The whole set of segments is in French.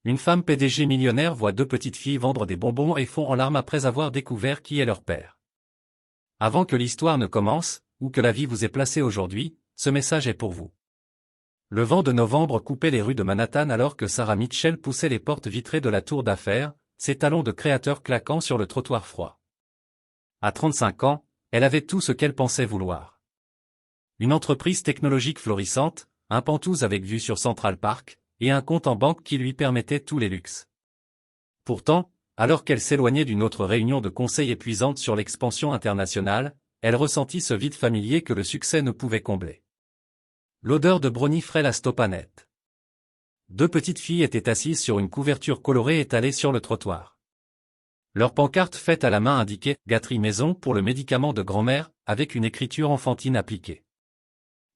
Une femme PDG millionnaire voit deux petites filles vendre des bonbons et fond en larmes après avoir découvert qui est leur père. Avant que l'histoire ne commence, ou que la vie vous ait placé aujourd'hui, ce message est pour vous. Le vent de novembre coupait les rues de Manhattan alors que Sarah Mitchell poussait les portes vitrées de la tour d'affaires, ses talons de créateur claquant sur le trottoir froid. À 35 ans, elle avait tout ce qu'elle pensait vouloir. Une entreprise technologique florissante, un Penthouse avec vue sur Central Park, et un compte en banque qui lui permettait tous les luxes. Pourtant, alors qu'elle s'éloignait d'une autre réunion de conseil épuisante sur l'expansion internationale, elle ressentit ce vide familier que le succès ne pouvait combler. L'odeur de brownie frais la stoppa net. Deux petites filles étaient assises sur une couverture colorée étalée sur le trottoir. Leur pancarte faite à la main indiquait « Gâterie maison pour le médicament de grand-mère » avec une écriture enfantine appliquée.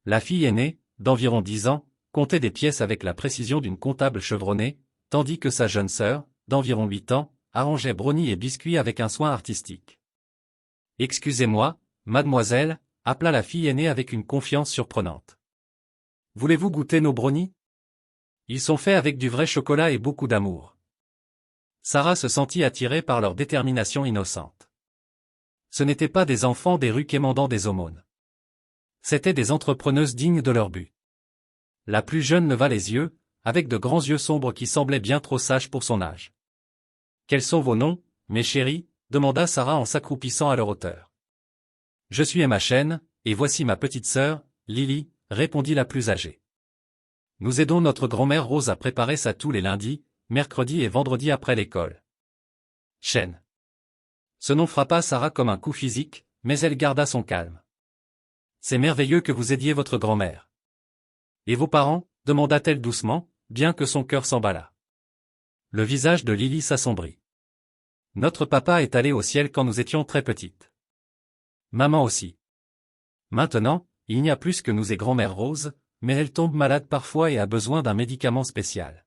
La fille aînée, d'environ 10 ans, comptait des pièces avec la précision d'une comptable chevronnée, tandis que sa jeune sœur, d'environ 8 ans, arrangeait brownies et biscuits avec un soin artistique. « Excusez-moi, mademoiselle » appela la fille aînée avec une confiance surprenante. « Voulez-vous goûter nos brownies ? Ils sont faits avec du vrai chocolat et beaucoup d'amour. » Sarah se sentit attirée par leur détermination innocente. Ce n'étaient pas des enfants des rues quémandant des aumônes. C'étaient des entrepreneuses dignes de leur but. La plus jeune leva les yeux, avec de grands yeux sombres qui semblaient bien trop sages pour son âge. « Quels sont vos noms, mes chéris ?» demanda Sarah en s'accroupissant à leur hauteur. « Je suis Emma Chen, et voici ma petite sœur, Lily » répondit la plus âgée. « Nous aidons notre grand-mère Rose à préparer ça tous les lundis, mercredis et vendredis après l'école. » Chen. Ce nom frappa Sarah comme un coup physique, mais elle garda son calme. « C'est merveilleux que vous aidiez votre grand-mère. »« Et vos parents ?» demanda-t-elle doucement, bien que son cœur s'emballât. Le visage de Lily s'assombrit. « Notre papa est allé au ciel quand nous étions très petites. Maman aussi. Maintenant, il n'y a plus que nous et grand-mère Rose, mais elle tombe malade parfois et a besoin d'un médicament spécial. »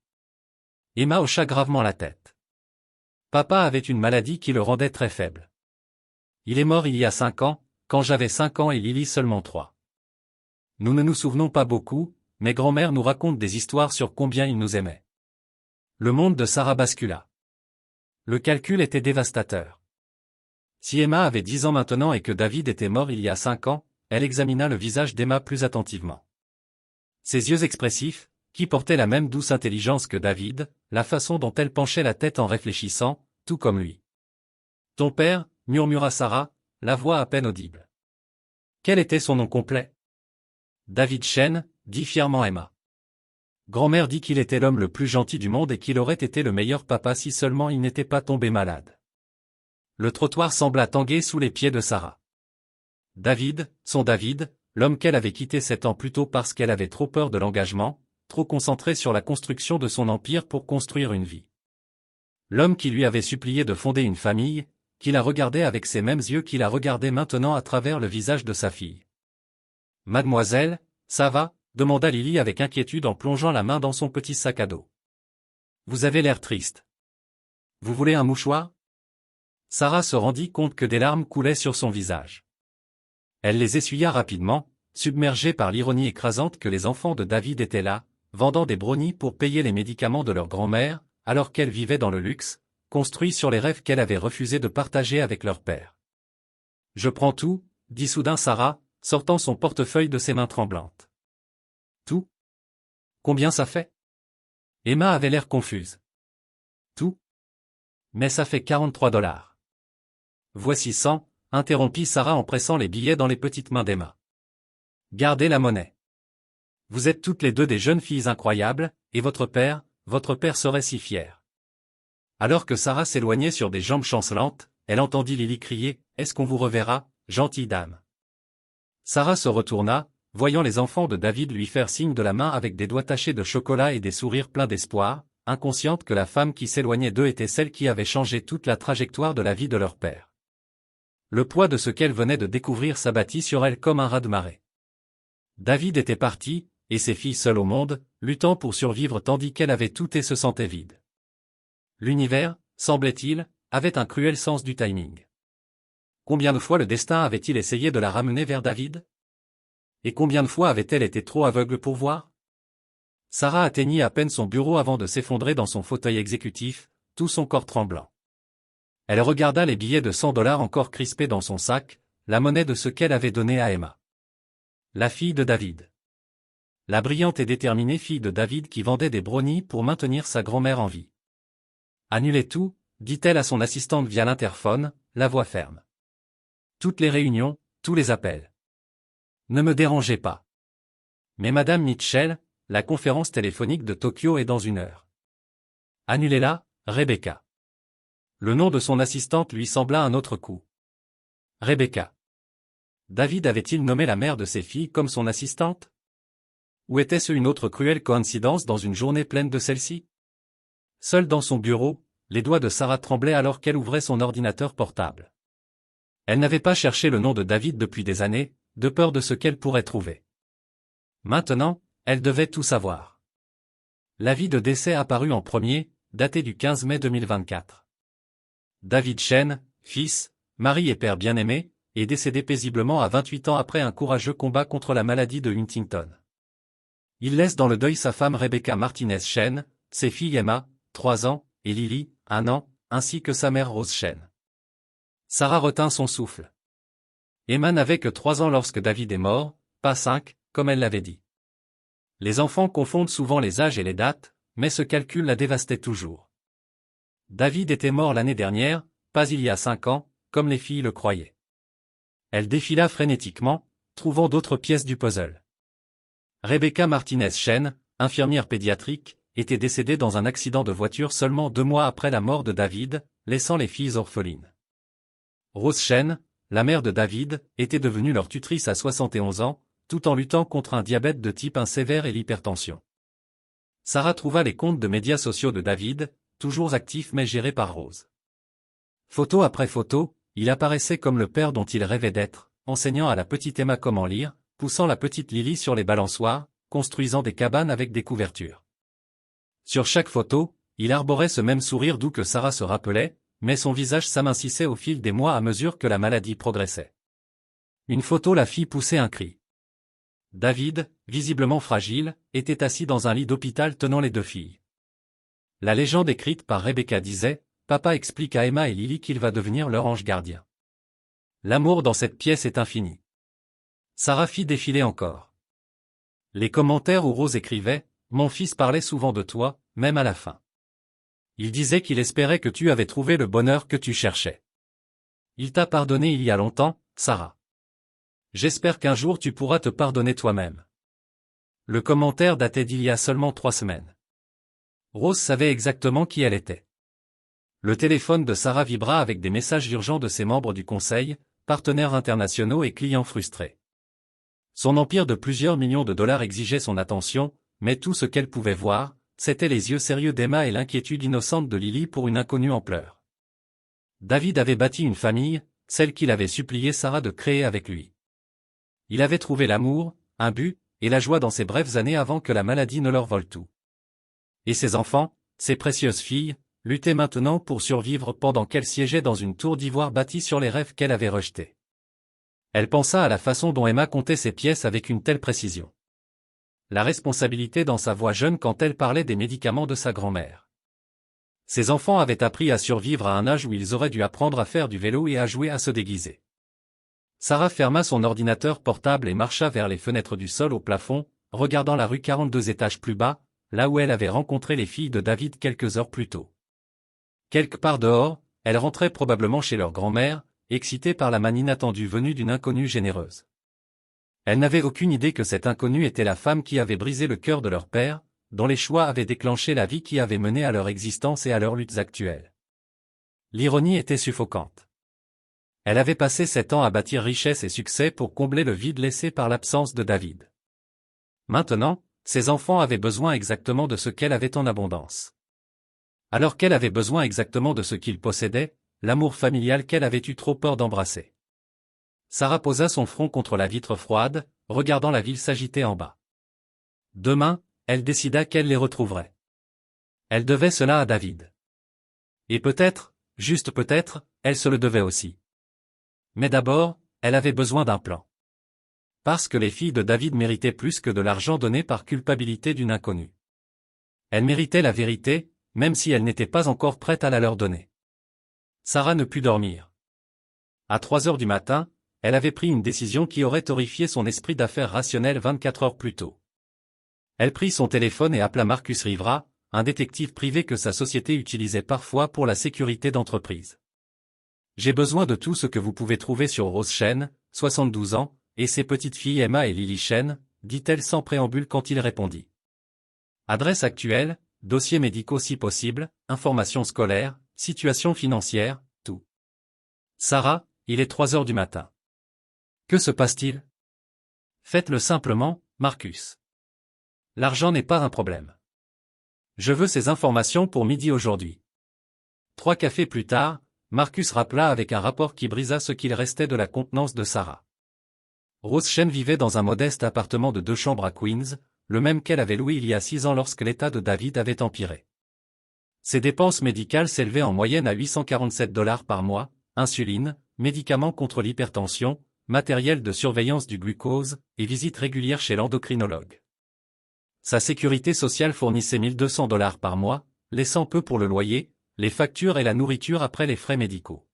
Emma hocha gravement la tête. Papa avait une maladie qui le rendait très faible. Il est mort il y a 5 ans, quand j'avais 5 ans et Lily seulement 3. Nous ne nous souvenons pas beaucoup, mais grand-mère nous raconte des histoires sur combien il nous aimait. Le monde de Sarah bascula. Le calcul était dévastateur. Si Emma avait 10 ans maintenant et que David était mort il y a 5 ans, elle examina le visage d'Emma plus attentivement. Ses yeux expressifs, qui portaient la même douce intelligence que David, la façon dont elle penchait la tête en réfléchissant, tout comme lui. « Ton père » murmura Sarah, la voix à peine audible. Quel était son nom complet ? David Chen, dit fièrement Emma. Grand-mère dit qu'il était l'homme le plus gentil du monde et qu'il aurait été le meilleur papa si seulement il n'était pas tombé malade. Le trottoir sembla tanguer sous les pieds de Sarah. David, son David, l'homme qu'elle avait quitté 7 ans plus tôt parce qu'elle avait trop peur de l'engagement, trop concentré sur la construction de son empire pour construire une vie. L'homme qui lui avait supplié de fonder une famille, qui la regardait avec ces mêmes yeux qui la regardaient maintenant à travers le visage de sa fille. « Mademoiselle, ça va ?» demanda Lily avec inquiétude en plongeant la main dans son petit sac à dos. « Vous avez l'air triste. Vous voulez un mouchoir ?» Sarah se rendit compte que des larmes coulaient sur son visage. Elle les essuya rapidement, submergée par l'ironie écrasante que les enfants de David étaient là, vendant des brownies pour payer les médicaments de leur grand-mère, alors qu'elle vivait dans le luxe, construit sur les rêves qu'elle avait refusé de partager avec leur père. « Je prends tout, » dit soudain Sarah, sortant son portefeuille de ses mains tremblantes. « Tout ? Combien ça fait ?» Emma avait l'air confuse. « Tout ? Mais ça fait 43 $. Voici 100, interrompit Sarah en pressant les billets dans les petites mains d'Emma. Gardez la monnaie. Vous êtes toutes les deux des jeunes filles incroyables, et votre père serait si fier. Alors que Sarah s'éloignait sur des jambes chancelantes, elle entendit Lily crier « Est-ce qu'on vous reverra, gentille dame ?» Sarah se retourna, voyant les enfants de David lui faire signe de la main avec des doigts tachés de chocolat et des sourires pleins d'espoir, inconsciente que la femme qui s'éloignait d'eux était celle qui avait changé toute la trajectoire de la vie de leur père. Le poids de ce qu'elle venait de découvrir s'abattit sur elle comme un raz-de-marée. David était parti, et ses filles seules au monde, luttant pour survivre tandis qu'elle avait tout et se sentait vide. L'univers, semblait-il, avait un cruel sens du timing. Combien de fois le destin avait-il essayé de la ramener vers David ? Et combien de fois avait-elle été trop aveugle pour voir ? Sarah atteignit à peine son bureau avant de s'effondrer dans son fauteuil exécutif, tout son corps tremblant. Elle regarda les billets de $100 encore crispés dans son sac, la monnaie de ce qu'elle avait donné à Emma. La fille de David. La brillante et déterminée fille de David qui vendait des brownies pour maintenir sa grand-mère en vie. Annulez tout, dit-elle à son assistante via l'interphone, la voix ferme. Toutes les réunions, tous les appels. Ne me dérangez pas. Mais Madame Mitchell, la conférence téléphonique de Tokyo est dans 1 heure. Annulez-la, Rebecca. Le nom de son assistante lui sembla un autre coup. Rebecca. David avait-il nommé la mère de ses filles comme son assistante? Ou était-ce une autre cruelle coïncidence dans une journée pleine de celle-ci? Seule dans son bureau, les doigts de Sarah tremblaient alors qu'elle ouvrait son ordinateur portable. Elle n'avait pas cherché le nom de David depuis des années, de peur de ce qu'elle pourrait trouver. Maintenant, elle devait tout savoir. L'avis de décès apparut en premier, daté du 15 mai 2024. David Chen, fils, mari et père bien-aimé, est décédé paisiblement à 28 ans après un courageux combat contre la maladie de Huntington. Il laisse dans le deuil sa femme Rebecca Martinez Chen, ses filles Emma, 3 ans, et Lily, 1 an, ainsi que sa mère Rose Chen. Sarah retint son souffle. Emma n'avait que 3 ans lorsque David est mort, pas 5, comme elle l'avait dit. Les enfants confondent souvent les âges et les dates, mais ce calcul la dévastait toujours. David était mort l'année dernière, pas il y a 5 ans, comme les filles le croyaient. Elle défila frénétiquement, trouvant d'autres pièces du puzzle. Rebecca Martinez Chen, infirmière pédiatrique, était décédée dans un accident de voiture seulement 2 mois après la mort de David, laissant les filles orphelines. Rose Chen, la mère de David, était devenue leur tutrice à 71 ans, tout en luttant contre un diabète de type 1 sévère et l'hypertension. Sarah trouva les comptes de médias sociaux de David, toujours actifs mais gérés par Rose. Photo après photo, il apparaissait comme le père dont il rêvait d'être, enseignant à la petite Emma comment lire, poussant la petite Lily sur les balançoires, construisant des cabanes avec des couvertures. Sur chaque photo, il arborait ce même sourire doux que Sarah se rappelait, mais son visage s'amincissait au fil des mois à mesure que la maladie progressait. Une photo la fit pousser un cri. David, visiblement fragile, était assis dans un lit d'hôpital tenant les 2 filles. La légende écrite par Rebecca disait, « Papa explique à Emma et Lily qu'il va devenir leur ange gardien. » L'amour dans cette pièce est infini. Sarah fit défiler encore. Les commentaires où Rose écrivait, « Mon fils parlait souvent de toi, même à la fin. Il disait qu'il espérait que tu avais trouvé le bonheur que tu cherchais. Il t'a pardonné il y a longtemps, Sarah. J'espère qu'un jour tu pourras te pardonner toi-même. » Le commentaire datait d'il y a seulement 3 semaines. Rose savait exactement qui elle était. Le téléphone de Sarah vibra avec des messages urgents de ses membres du conseil, partenaires internationaux et clients frustrés. Son empire de plusieurs millions de dollars exigeait son attention, mais tout ce qu'elle pouvait voir, c'étaient les yeux sérieux d'Emma et l'inquiétude innocente de Lily pour une inconnue en pleurs. David avait bâti une famille, celle qu'il avait supplié Sarah de créer avec lui. Il avait trouvé l'amour, un but, et la joie dans ces brèves années avant que la maladie ne leur vole tout. Et ses enfants, ses précieuses filles, luttaient maintenant pour survivre pendant qu'elle siégeait dans une tour d'ivoire bâtie sur les rêves qu'elle avait rejetés. Elle pensa à la façon dont Emma comptait ses pièces avec une telle précision. La responsabilité dans sa voix jeune quand elle parlait des médicaments de sa grand-mère. Ses enfants avaient appris à survivre à un âge où ils auraient dû apprendre à faire du vélo et à jouer à se déguiser. Sarah ferma son ordinateur portable et marcha vers les fenêtres du sol au plafond, regardant la rue 42 étages plus bas, là où elle avait rencontré les filles de David quelques heures plus tôt. Quelque part dehors, elles rentraient probablement chez leur grand-mère, excitées par la manne inattendue venue d'une inconnue généreuse. Elle n'avait aucune idée que cette inconnue était la femme qui avait brisé le cœur de leur père, dont les choix avaient déclenché la vie qui avait mené à leur existence et à leurs luttes actuelles. L'ironie était suffocante. Elle avait passé 7 ans à bâtir richesse et succès pour combler le vide laissé par l'absence de David. Maintenant, ses enfants avaient besoin exactement de ce qu'elle avait en abondance. Alors qu'elle avait besoin exactement de ce qu'il possédait, l'amour familial qu'elle avait eu trop peur d'embrasser. Sarah posa son front contre la vitre froide, regardant la ville s'agiter en bas. Demain, elle décida qu'elle les retrouverait. Elle devait cela à David. Et peut-être, juste peut-être, elle se le devait aussi. Mais d'abord, elle avait besoin d'un plan. Parce que les filles de David méritaient plus que de l'argent donné par culpabilité d'une inconnue. Elle méritait la vérité, même si elle n'était pas encore prête à la leur donner. Sarah ne put dormir. À 3 heures du matin, elle avait pris une décision qui aurait horrifié son esprit d'affaires rationnel 24 heures plus tôt. Elle prit son téléphone et appela Marcus Rivera, un détective privé que sa société utilisait parfois pour la sécurité d'entreprise. J'ai besoin de tout ce que vous pouvez trouver sur Rose Chen, 72 ans, et ses petites filles Emma et Lily Chen, dit-elle sans préambule quand il répondit. Adresse actuelle, dossiers médicaux si possible, informations scolaires, situation financière, tout. Sarah, il est 3 heures du matin. Que se passe-t-il? Faites-le simplement, Marcus. L'argent n'est pas un problème. Je veux ces informations pour midi aujourd'hui. 3 cafés plus tard, Marcus rappela avec un rapport qui brisa ce qu'il restait de la contenance de Sarah. Rose Chen vivait dans un modeste appartement de 2 chambres à Queens, le même qu'elle avait loué il y a 6 ans lorsque l'état de David avait empiré. Ses dépenses médicales s'élevaient en moyenne à 847 $ par mois, insuline, médicaments contre l'hypertension, matériel de surveillance du glucose, et visites régulières chez l'endocrinologue. Sa sécurité sociale fournissait 1200 $ par mois, laissant peu pour le loyer, les factures et la nourriture après les frais médicaux.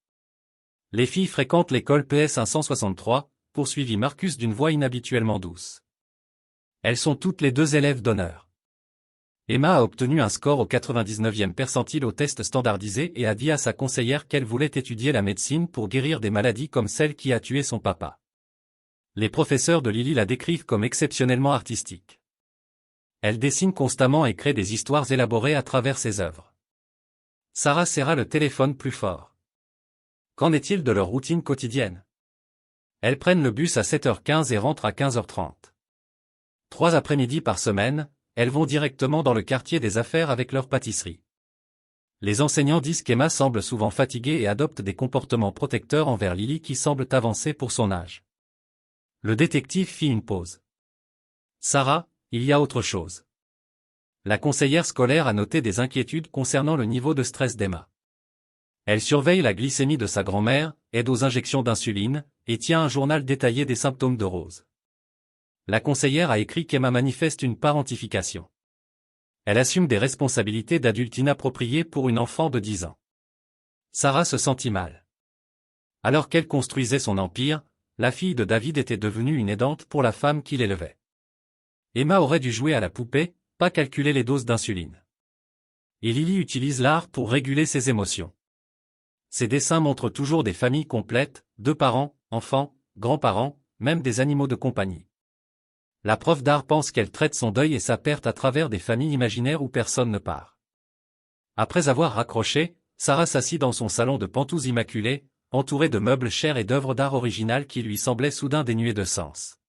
Les filles fréquentent l'école PS 163, poursuivit Marcus d'une voix inhabituellement douce. Elles sont toutes les 2 élèves d'honneur. Emma a obtenu un score au 99e percentile au test standardisé et a dit à sa conseillère qu'elle voulait étudier la médecine pour guérir des maladies comme celle qui a tué son papa. Les professeurs de Lily la décrivent comme exceptionnellement artistique. Elle dessine constamment et crée des histoires élaborées à travers ses œuvres. Sarah serra le téléphone plus fort. Qu'en est-il de leur routine quotidienne? Elles prennent le bus à 7h15 et rentrent à 15h30. 3 après-midi par semaine, elles vont directement dans le quartier des affaires avec leur pâtisserie. Les enseignants disent qu'Emma semble souvent fatiguée et adopte des comportements protecteurs envers Lily qui semblent avancés pour son âge. Le détective fit une pause. Sarah, il y a autre chose. La conseillère scolaire a noté des inquiétudes concernant le niveau de stress d'Emma. Elle surveille la glycémie de sa grand-mère, aide aux injections d'insuline, et tient un journal détaillé des symptômes de Rose. La conseillère a écrit qu'Emma manifeste une parentification. Elle assume des responsabilités d'adulte inappropriées pour une enfant de 10 ans. Sarah se sentit mal. Alors qu'elle construisait son empire, la fille de David était devenue une aidante pour la femme qui l'élevait. Emma aurait dû jouer à la poupée, pas calculer les doses d'insuline. Et Lily utilise l'art pour réguler ses émotions. Ses dessins montrent toujours des familles complètes, 2 parents, enfants, grands-parents, même des animaux de compagnie. La prof d'art pense qu'elle traite son deuil et sa perte à travers des familles imaginaires où personne ne part. Après avoir raccroché, Sarah s'assit dans son salon de pentouses immaculées, entourée de meubles chers et d'œuvres d'art originales qui lui semblaient soudain dénuées de sens.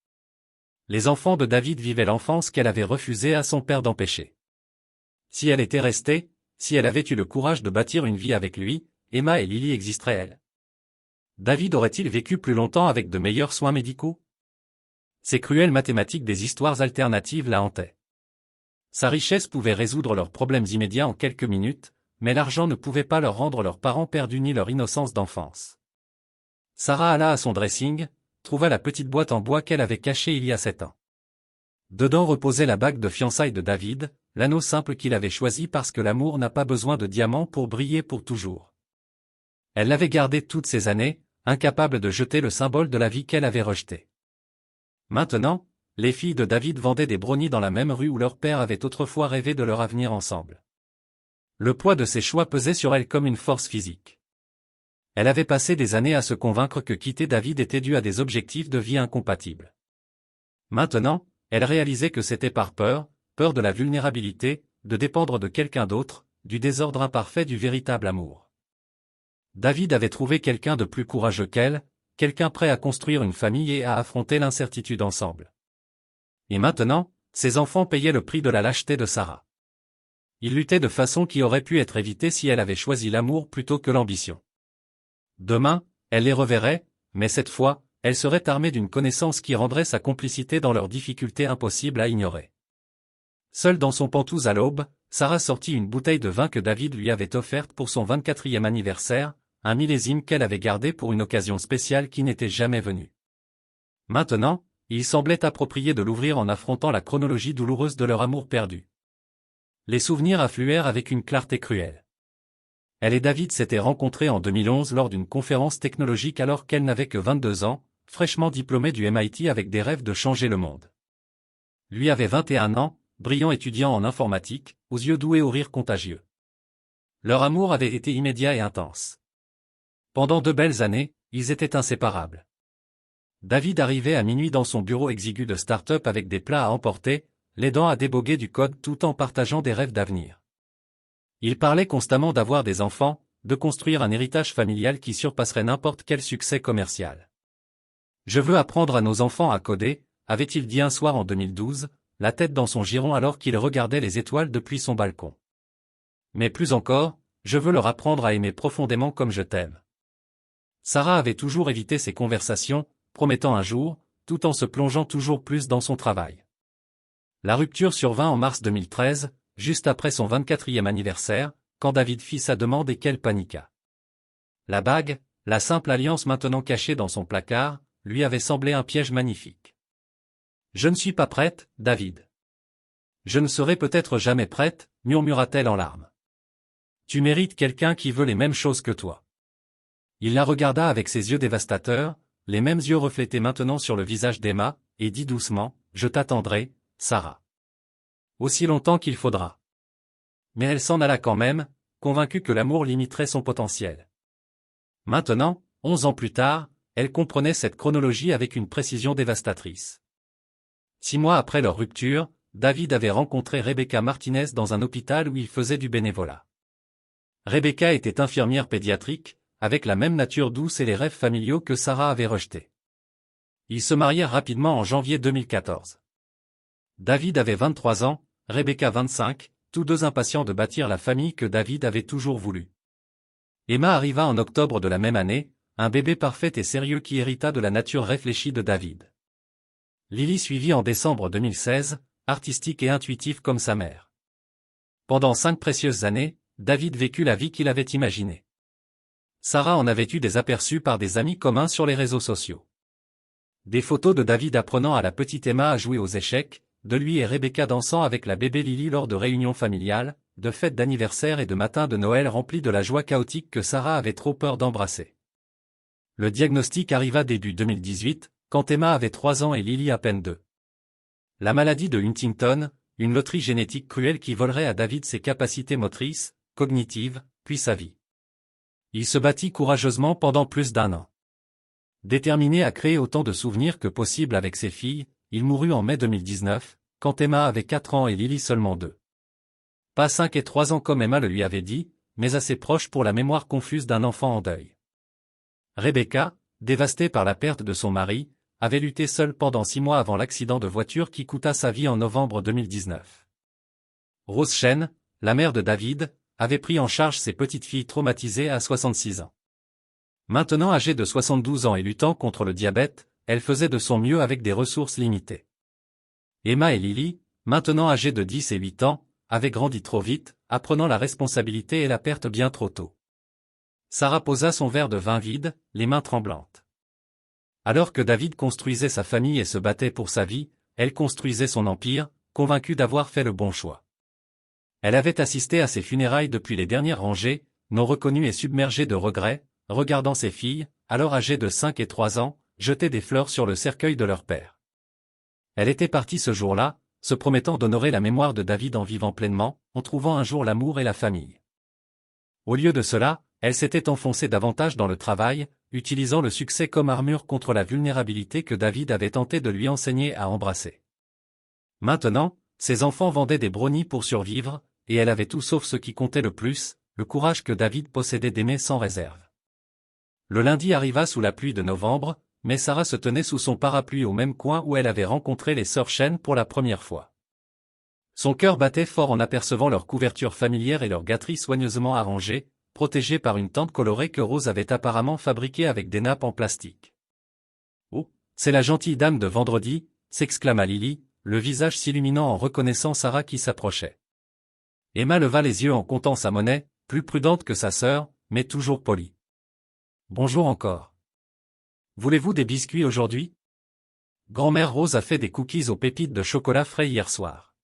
Les enfants de David vivaient l'enfance qu'elle avait refusé à son père d'empêcher. Si elle était restée, si elle avait eu le courage de bâtir une vie avec lui, Emma et Lily existeraient-elles? David aurait-il vécu plus longtemps avec de meilleurs soins médicaux? Ces cruelles mathématiques des histoires alternatives la hantaient. Sa richesse pouvait résoudre leurs problèmes immédiats en quelques minutes, mais l'argent ne pouvait pas leur rendre leurs parents perdus ni leur innocence d'enfance. Sarah alla à son dressing, trouva la petite boîte en bois qu'elle avait cachée il y a 7 ans. Dedans reposait la bague de fiançailles de David, l'anneau simple qu'il avait choisi parce que l'amour n'a pas besoin de diamants pour briller pour toujours. Elle l'avait gardé toutes ces années, incapable de jeter le symbole de la vie qu'elle avait rejeté. Maintenant, les filles de David vendaient des brownies dans la même rue où leur père avait autrefois rêvé de leur avenir ensemble. Le poids de ses choix pesait sur elle comme une force physique. Elle avait passé des années à se convaincre que quitter David était dû à des objectifs de vie incompatibles. Maintenant, elle réalisait que c'était par peur de la vulnérabilité, de dépendre de quelqu'un d'autre, du désordre imparfait du véritable amour. David avait trouvé quelqu'un de plus courageux qu'elle, quelqu'un prêt à construire une famille et à affronter l'incertitude ensemble. Et maintenant, ses enfants payaient le prix de la lâcheté de Sarah. Ils luttaient de façon qui aurait pu être évitée si elle avait choisi l'amour plutôt que l'ambition. Demain, elle les reverrait, mais cette fois, elle serait armée d'une connaissance qui rendrait sa complicité dans leurs difficultés impossible à ignorer. Seule dans son pentouse à l'aube, Sarah sortit une bouteille de vin que David lui avait offerte pour son 24e anniversaire, un millésime qu'elle avait gardé pour une occasion spéciale qui n'était jamais venue. Maintenant, il semblait approprié de l'ouvrir en affrontant la chronologie douloureuse de leur amour perdu. Les souvenirs affluèrent avec une clarté cruelle. Elle et David s'étaient rencontrés en 2011 lors d'une conférence technologique alors qu'elle n'avait que 22 ans, fraîchement diplômée du MIT avec des rêves de changer le monde. Lui avait 21 ans, brillant étudiant en informatique, aux yeux doux et au rire contagieux. Leur amour avait été immédiat et intense. Pendant 2 belles années, ils étaient inséparables. David arrivait à minuit dans son bureau exigu de start-up avec des plats à emporter, l'aidant à déboguer du code tout en partageant des rêves d'avenir. Il parlait constamment d'avoir des enfants, de construire un héritage familial qui surpasserait n'importe quel succès commercial. « Je veux apprendre à nos enfants à coder », avait-il dit un soir en 2012, la tête dans son giron alors qu'il regardait les étoiles depuis son balcon. Mais plus encore, je veux leur apprendre à aimer profondément comme je t'aime. Sarah avait toujours évité ces conversations, promettant un jour, tout en se plongeant toujours plus dans son travail. La rupture survint en mars 2013, juste après son 24e anniversaire, quand David fit sa demande et qu'elle paniqua. La bague, la simple alliance maintenant cachée dans son placard, lui avait semblé un piège magnifique. « Je ne suis pas prête, David. »« Je ne serai peut-être jamais prête, » murmura-t-elle en larmes. « Tu mérites quelqu'un qui veut les mêmes choses que toi. » Il la regarda avec ses yeux dévastateurs, les mêmes yeux reflétés maintenant sur le visage d'Emma, et dit doucement, « Je t'attendrai, Sarah. Aussi longtemps qu'il faudra. » Mais elle s'en alla quand même, convaincue que l'amour limiterait son potentiel. Maintenant, 11 ans plus tard, elle comprenait cette chronologie avec une précision dévastatrice. 6 mois après leur rupture, David avait rencontré Rebecca Martinez dans un hôpital où il faisait du bénévolat. Rebecca était infirmière pédiatrique, avec la même nature douce et les rêves familiaux que Sarah avait rejetés. Ils se marièrent rapidement en janvier 2014. David avait 23 ans, Rebecca 25, tous deux impatients de bâtir la famille que David avait toujours voulu. Emma arriva en octobre de la même année, un bébé parfait et sérieux qui hérita de la nature réfléchie de David. Lily suivit en décembre 2016, artistique et intuitive comme sa mère. Pendant 5 précieuses années, David vécut la vie qu'il avait imaginée. Sarah en avait eu des aperçus par des amis communs sur les réseaux sociaux. Des photos de David apprenant à la petite Emma à jouer aux échecs, de lui et Rebecca dansant avec la bébé Lily lors de réunions familiales, de fêtes d'anniversaire et de matins de Noël remplis de la joie chaotique que Sarah avait trop peur d'embrasser. Le diagnostic arriva début 2018, quand Emma avait 3 ans et Lily à peine 2. La maladie de Huntington, une loterie génétique cruelle qui volerait à David ses capacités motrices, cognitives, puis sa vie. Il se battit courageusement pendant plus d'1 an. Déterminé à créer autant de souvenirs que possible avec ses filles, il mourut en mai 2019, quand Emma avait 4 ans et Lily seulement 2. Pas 5 et 3 ans comme Emma le lui avait dit, mais assez proche pour la mémoire confuse d'un enfant en deuil. Rebecca, dévastée par la perte de son mari, avait lutté seule pendant 6 mois avant l'accident de voiture qui coûta sa vie en novembre 2019. Rose Chen, la mère de David, avait pris en charge ses petites filles traumatisées à 66 ans. Maintenant âgée de 72 ans et luttant contre le diabète, elle faisait de son mieux avec des ressources limitées. Emma et Lily, maintenant âgées de 10 et 8 ans, avaient grandi trop vite, apprenant la responsabilité et la perte bien trop tôt. Sarah posa son verre de vin vide, les mains tremblantes. Alors que David construisait sa famille et se battait pour sa vie, elle construisait son empire, convaincue d'avoir fait le bon choix. Elle avait assisté à ses funérailles depuis les dernières rangées, non reconnue et submergée de regrets, regardant ses filles, alors âgées de 5 et 3 ans, jeter des fleurs sur le cercueil de leur père. Elle était partie ce jour-là, se promettant d'honorer la mémoire de David en vivant pleinement, en trouvant un jour l'amour et la famille. Au lieu de cela, elle s'était enfoncée davantage dans le travail, utilisant le succès comme armure contre la vulnérabilité que David avait tenté de lui enseigner à embrasser. Maintenant, ses enfants vendaient des brownies pour survivre, et elle avait tout sauf ce qui comptait le plus, le courage que David possédait d'aimer sans réserve. Le lundi arriva sous la pluie de novembre, mais Sarah se tenait sous son parapluie au même coin où elle avait rencontré les sœurs Chen pour la première fois. Son cœur battait fort en apercevant leur couverture familière et leur gâterie soigneusement arrangée, protégée par une tente colorée que Rose avait apparemment fabriquée avec des nappes en plastique. « Oh, c'est la gentille dame de vendredi !» s'exclama Lily, le visage s'illuminant en reconnaissant Sarah qui s'approchait. Emma leva les yeux en comptant sa monnaie, plus prudente que sa sœur, mais toujours polie. « Bonjour encore. Voulez-vous des biscuits aujourd'hui ? Grand-mère Rose a fait des cookies aux pépites de chocolat frais hier soir. »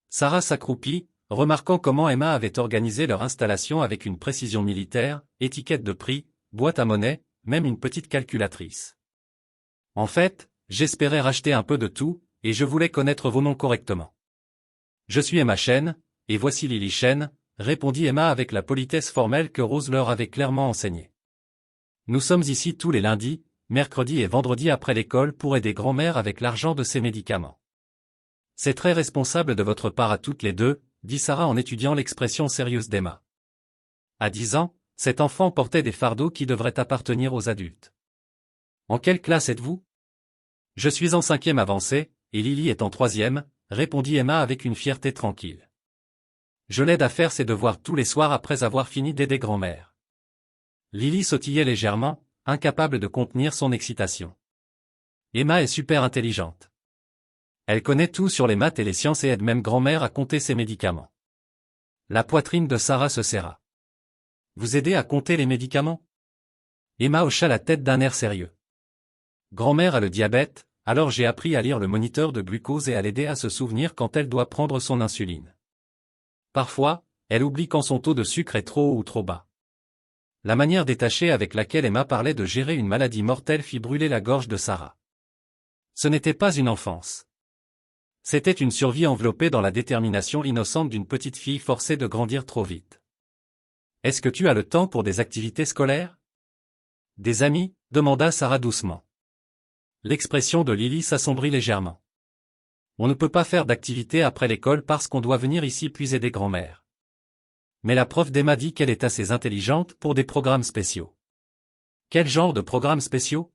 Sarah s'accroupit, remarquant comment Emma avait organisé leur installation avec une précision militaire, étiquette de prix, boîte à monnaie, même une petite calculatrice. En fait, j'espérais racheter un peu de tout, et je voulais connaître vos noms correctement. Je suis Emma Chen, et voici Lily Chen, répondit Emma avec la politesse formelle que Rose leur avait clairement enseignée. Nous sommes ici tous les lundis, mercredis et vendredis après l'école pour aider grand-mère avec l'argent de ses médicaments. C'est très responsable de votre part à toutes les deux, dit Sarah en étudiant l'expression sérieuse d'Emma. À 10 ans, cet enfant portait des fardeaux qui devraient appartenir aux adultes. En quelle classe êtes-vous? Je suis en 5e avancée, et Lily est en 3e, répondit Emma avec une fierté tranquille. Je l'aide à faire ses devoirs tous les soirs après avoir fini d'aider grand-mère. Lily sautillait légèrement, incapable de contenir son excitation. Emma est super intelligente. Elle connaît tout sur les maths et les sciences et aide même grand-mère à compter ses médicaments. La poitrine de Sarah se serra. Vous aidez à compter les médicaments? Emma hocha la tête d'un air sérieux. Grand-mère a le diabète, alors j'ai appris à lire le moniteur de glucose et à l'aider à se souvenir quand elle doit prendre son insuline. Parfois, elle oublie quand son taux de sucre est trop haut ou trop bas. La manière détachée avec laquelle Emma parlait de gérer une maladie mortelle fit brûler la gorge de Sarah. Ce n'était pas une enfance. C'était une survie enveloppée dans la détermination innocente d'une petite fille forcée de grandir trop vite. Est-ce que tu as le temps pour des activités scolaires? Des amis? Demanda Sarah doucement. L'expression de Lily s'assombrit légèrement. On ne peut pas faire d'activité après l'école parce qu'on doit venir ici puis aider grand-mère. Mais la prof d'Emma dit qu'elle est assez intelligente pour des programmes spéciaux. Quel genre de programmes spéciaux?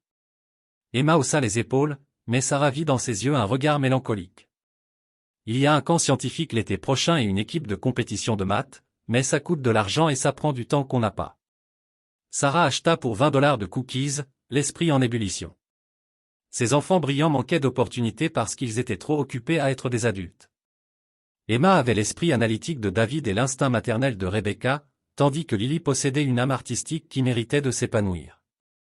Emma haussa les épaules, mais Sarah vit dans ses yeux un regard mélancolique. Il y a un camp scientifique l'été prochain et une équipe de compétition de maths, mais ça coûte de l'argent et ça prend du temps qu'on n'a pas. Sarah acheta pour $20 de cookies, l'esprit en ébullition. Ces enfants brillants manquaient d'opportunités parce qu'ils étaient trop occupés à être des adultes. Emma avait l'esprit analytique de David et l'instinct maternel de Rebecca, tandis que Lily possédait une âme artistique qui méritait de s'épanouir.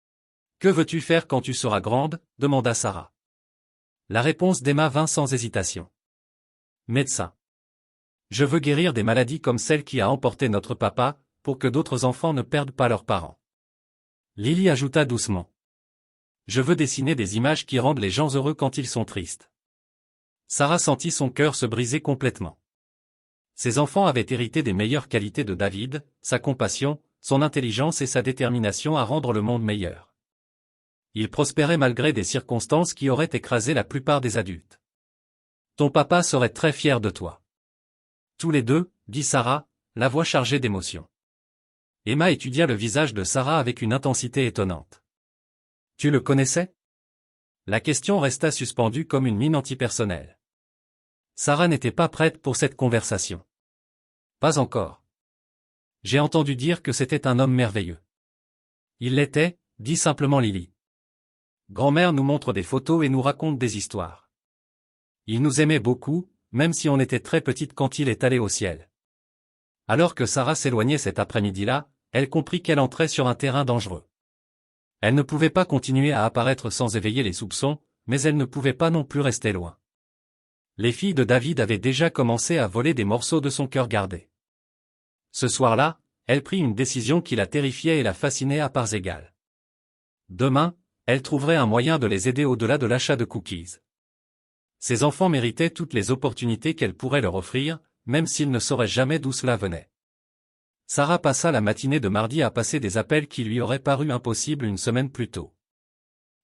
« Que veux-tu faire quand tu seras grande ?» demanda Sarah. La réponse d'Emma vint sans hésitation. « Médecin. Je veux guérir des maladies comme celle qui a emporté notre papa, pour que d'autres enfants ne perdent pas leurs parents. » Lily ajouta doucement. « Je veux dessiner des images qui rendent les gens heureux quand ils sont tristes. » Sarah sentit son cœur se briser complètement. Ses enfants avaient hérité des meilleures qualités de David, sa compassion, son intelligence et sa détermination à rendre le monde meilleur. Ils prospéraient malgré des circonstances qui auraient écrasé la plupart des adultes. Ton papa serait très fier de toi. Tous les deux, dit Sarah, la voix chargée d'émotion. Emma étudia le visage de Sarah avec une intensité étonnante. Tu le connaissais? La question resta suspendue comme une mine antipersonnelle. Sarah n'était pas prête pour cette conversation. Pas encore. J'ai entendu dire que c'était un homme merveilleux. Il l'était, dit simplement Lily. Grand-mère nous montre des photos et nous raconte des histoires. Il nous aimait beaucoup, même si on était très petite quand il est allé au ciel. Alors que Sarah s'éloignait cet après-midi-là, elle comprit qu'elle entrait sur un terrain dangereux. Elle ne pouvait pas continuer à apparaître sans éveiller les soupçons, mais elle ne pouvait pas non plus rester loin. Les filles de David avaient déjà commencé à voler des morceaux de son cœur gardé. Ce soir-là, elle prit une décision qui la terrifiait et la fascinait à parts égales. Demain, elle trouverait un moyen de les aider au-delà de l'achat de cookies. Ces enfants méritaient toutes les opportunités qu'elle pourrait leur offrir, même s'ils ne sauraient jamais d'où cela venait. Sarah passa la matinée de mardi à passer des appels qui lui auraient paru impossibles une semaine plus tôt.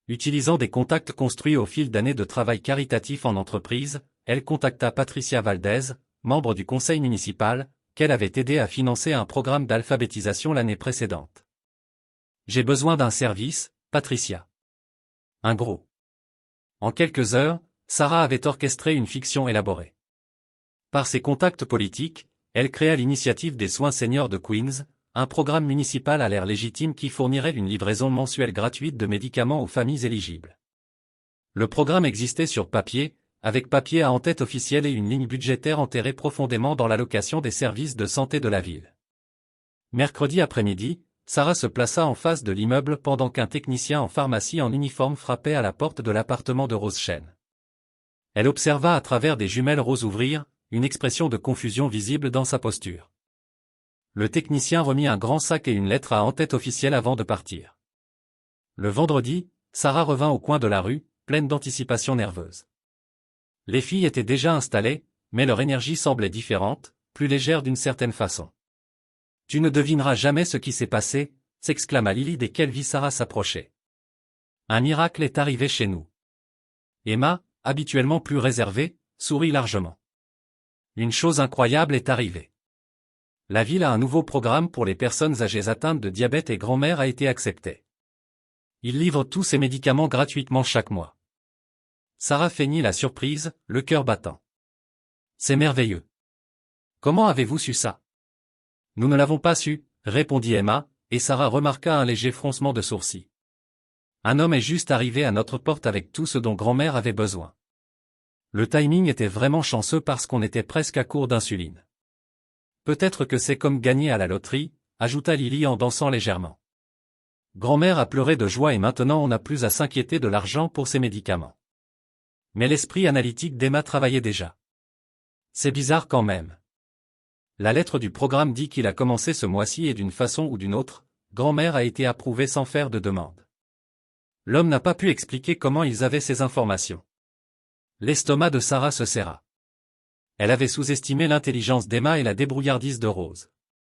Utilisant des contacts construits au fil d'années de travail caritatif en entreprise, elle contacta Patricia Valdez, membre du conseil municipal, qu'elle avait aidé à financer un programme d'alphabétisation l'année précédente. J'ai besoin d'un service, Patricia. Un gros. En quelques heures, Sarah avait orchestré une fiction élaborée. Par ses contacts politiques, elle créa l'initiative des soins seniors de Queens, un programme municipal à l'air légitime qui fournirait une livraison mensuelle gratuite de médicaments aux familles éligibles. Le programme existait sur papier, avec papier à en-tête officielle et une ligne budgétaire enterrée profondément dans l'allocation des services de santé de la ville. Mercredi après-midi, Sarah se plaça en face de l'immeuble pendant qu'un technicien en pharmacie en uniforme frappait à la porte de l'appartement de Rose Chen. Elle observa à travers des jumelles Rose ouvrir, une expression de confusion visible dans sa posture. Le technicien remit un grand sac et une lettre à en-tête officielle avant de partir. Le vendredi, Sarah revint au coin de la rue, pleine d'anticipation nerveuse. Les filles étaient déjà installées, mais leur énergie semblait différente, plus légère d'une certaine façon. « Tu ne devineras jamais ce qui s'est passé », s'exclama Lily dès qu'elle vit Sarah s'approcher. « Un miracle est arrivé chez nous. » Emma, habituellement plus réservée, sourit largement. « Une chose incroyable est arrivée. La ville a un nouveau programme pour les personnes âgées atteintes de diabète et grand-mère a été accepté. Il livre tous ses médicaments gratuitement chaque mois. » Sarah feignit la surprise, le cœur battant. « C'est merveilleux. Comment avez-vous su ça? » « Nous ne l'avons pas su, » répondit Emma, et Sarah remarqua un léger froncement de sourcils. « Un homme est juste arrivé à notre porte avec tout ce dont grand-mère avait besoin. Le timing était vraiment chanceux parce qu'on était presque à court d'insuline. Peut-être que c'est comme gagner à la loterie, » ajouta Lily en dansant légèrement. Grand-mère a pleuré de joie et maintenant on n'a plus à s'inquiéter de l'argent pour ses médicaments. Mais l'esprit analytique d'Emma travaillait déjà. C'est bizarre quand même. La lettre du programme dit qu'il a commencé ce mois-ci et d'une façon ou d'une autre, grand-mère a été approuvée sans faire de demande. L'homme n'a pas pu expliquer comment ils avaient ces informations. L'estomac de Sarah se serra. Elle avait sous-estimé l'intelligence d'Emma et la débrouillardise de Rose.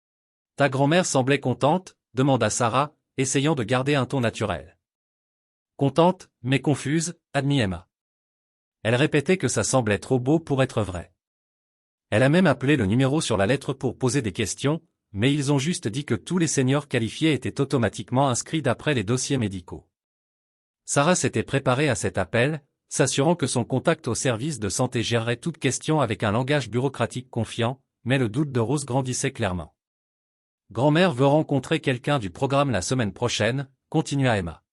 « Ta grand-mère semblait contente ?» demanda Sarah, essayant de garder un ton naturel. « Contente, mais confuse » admit Emma. Elle répétait que ça semblait trop beau pour être vrai. Elle a même appelé le numéro sur la lettre pour poser des questions, mais ils ont juste dit que tous les seniors qualifiés étaient automatiquement inscrits d'après les dossiers médicaux. Sarah s'était préparée à cet appel, s'assurant que son contact au service de santé gérerait toute question avec un langage bureaucratique confiant, mais le doute de Rose grandissait clairement. « Grand-mère veut rencontrer quelqu'un du programme la semaine prochaine », continua Emma.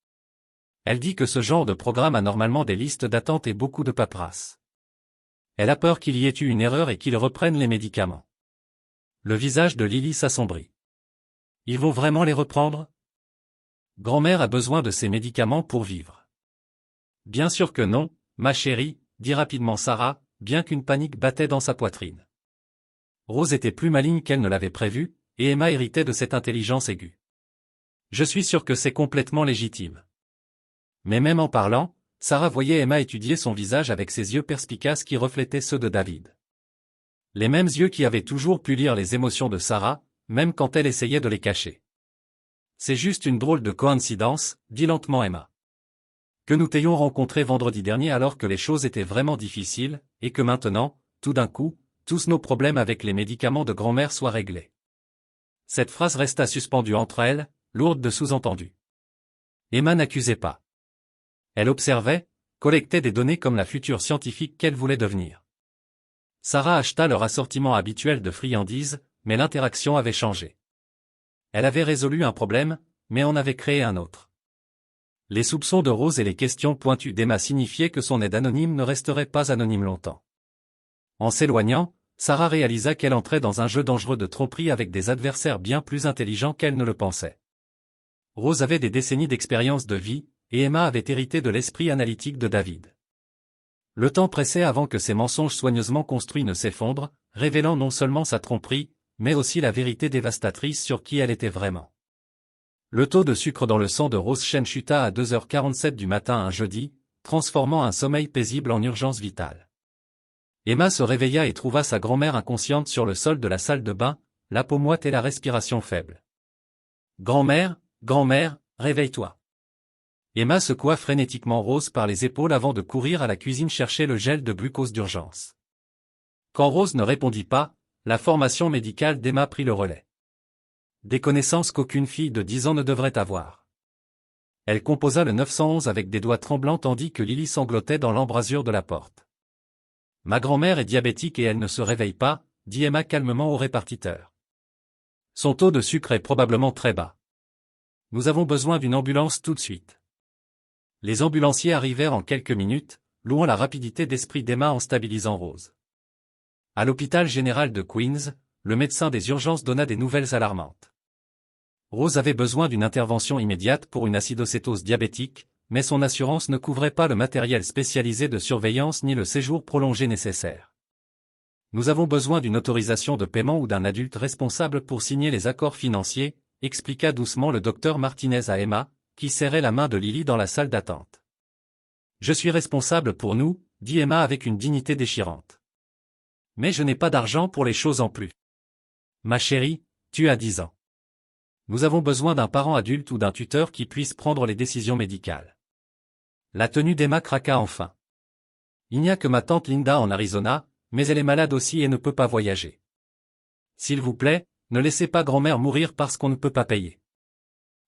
Elle dit que ce genre de programme a normalement des listes d'attente et beaucoup de paperasse. Elle a peur qu'il y ait eu une erreur et qu'ils reprennent les médicaments. Le visage de Lily s'assombrit. Ils vont vraiment les reprendre? Grand-mère a besoin de ces médicaments pour vivre. Bien sûr que non, ma chérie, dit rapidement Sarah, bien qu'une panique battait dans sa poitrine. Rose était plus maligne qu'elle ne l'avait prévu, et Emma héritait de cette intelligence aiguë. Je suis sûr que c'est complètement légitime. Mais même en parlant, Sarah voyait Emma étudier son visage avec ses yeux perspicaces qui reflétaient ceux de David. Les mêmes yeux qui avaient toujours pu lire les émotions de Sarah, même quand elle essayait de les cacher. C'est juste une drôle de coïncidence, dit lentement Emma. Que nous t'ayons rencontré vendredi dernier alors que les choses étaient vraiment difficiles, et que maintenant, tout d'un coup, tous nos problèmes avec les médicaments de grand-mère soient réglés. Cette phrase resta suspendue entre elles, lourde de sous-entendus. Emma n'accusait pas. Elle observait, collectait des données comme la future scientifique qu'elle voulait devenir. Sarah acheta leur assortiment habituel de friandises, mais l'interaction avait changé. Elle avait résolu un problème, mais en avait créé un autre. Les soupçons de Rose et les questions pointues d'Emma signifiaient que son aide anonyme ne resterait pas anonyme longtemps. En s'éloignant, Sarah réalisa qu'elle entrait dans un jeu dangereux de tromperie avec des adversaires bien plus intelligents qu'elle ne le pensait. Rose avait des décennies d'expérience de vie, et Emma avait hérité de l'esprit analytique de David. Le temps pressait avant que ces mensonges soigneusement construits ne s'effondrent, révélant non seulement sa tromperie, mais aussi la vérité dévastatrice sur qui elle était vraiment. Le taux de sucre dans le sang de Rose Chen chuta à 2h47 du matin un jeudi, transformant un sommeil paisible en urgence vitale. Emma se réveilla et trouva sa grand-mère inconsciente sur le sol de la salle de bain, la peau moite et la respiration faible. « Grand-mère, grand-mère, réveille-toi !» Emma secoua frénétiquement Rose par les épaules avant de courir à la cuisine chercher le gel de glucose d'urgence. Quand Rose ne répondit pas, la formation médicale d'Emma prit le relais. Des connaissances qu'aucune fille de 10 ans ne devrait avoir. Elle composa le 911 avec des doigts tremblants tandis que Lily sanglotait dans l'embrasure de la porte. « Ma grand-mère est diabétique et elle ne se réveille pas », dit Emma calmement au répartiteur. « Son taux de sucre est probablement très bas. Nous avons besoin d'une ambulance tout de suite. » Les ambulanciers arrivèrent en quelques minutes, louant la rapidité d'esprit d'Emma en stabilisant Rose. À l'hôpital général de Queens, le médecin des urgences donna des nouvelles alarmantes. Rose avait besoin d'une intervention immédiate pour une acidocétose diabétique, mais son assurance ne couvrait pas le matériel spécialisé de surveillance ni le séjour prolongé nécessaire. Nous avons besoin d'une autorisation de paiement ou d'un adulte responsable pour signer les accords financiers, expliqua doucement le docteur Martinez à Emma, qui serrait la main de Lily dans la salle d'attente. Je suis responsable pour nous, dit Emma avec une dignité déchirante. Mais je n'ai pas d'argent pour les choses en plus. Ma chérie, tu as 10 ans. Nous avons besoin d'un parent adulte ou d'un tuteur qui puisse prendre les décisions médicales. La tenue d'Emma craqua enfin. Il n'y a que ma tante Linda en Arizona, mais elle est malade aussi et ne peut pas voyager. S'il vous plaît, ne laissez pas grand-mère mourir parce qu'on ne peut pas payer.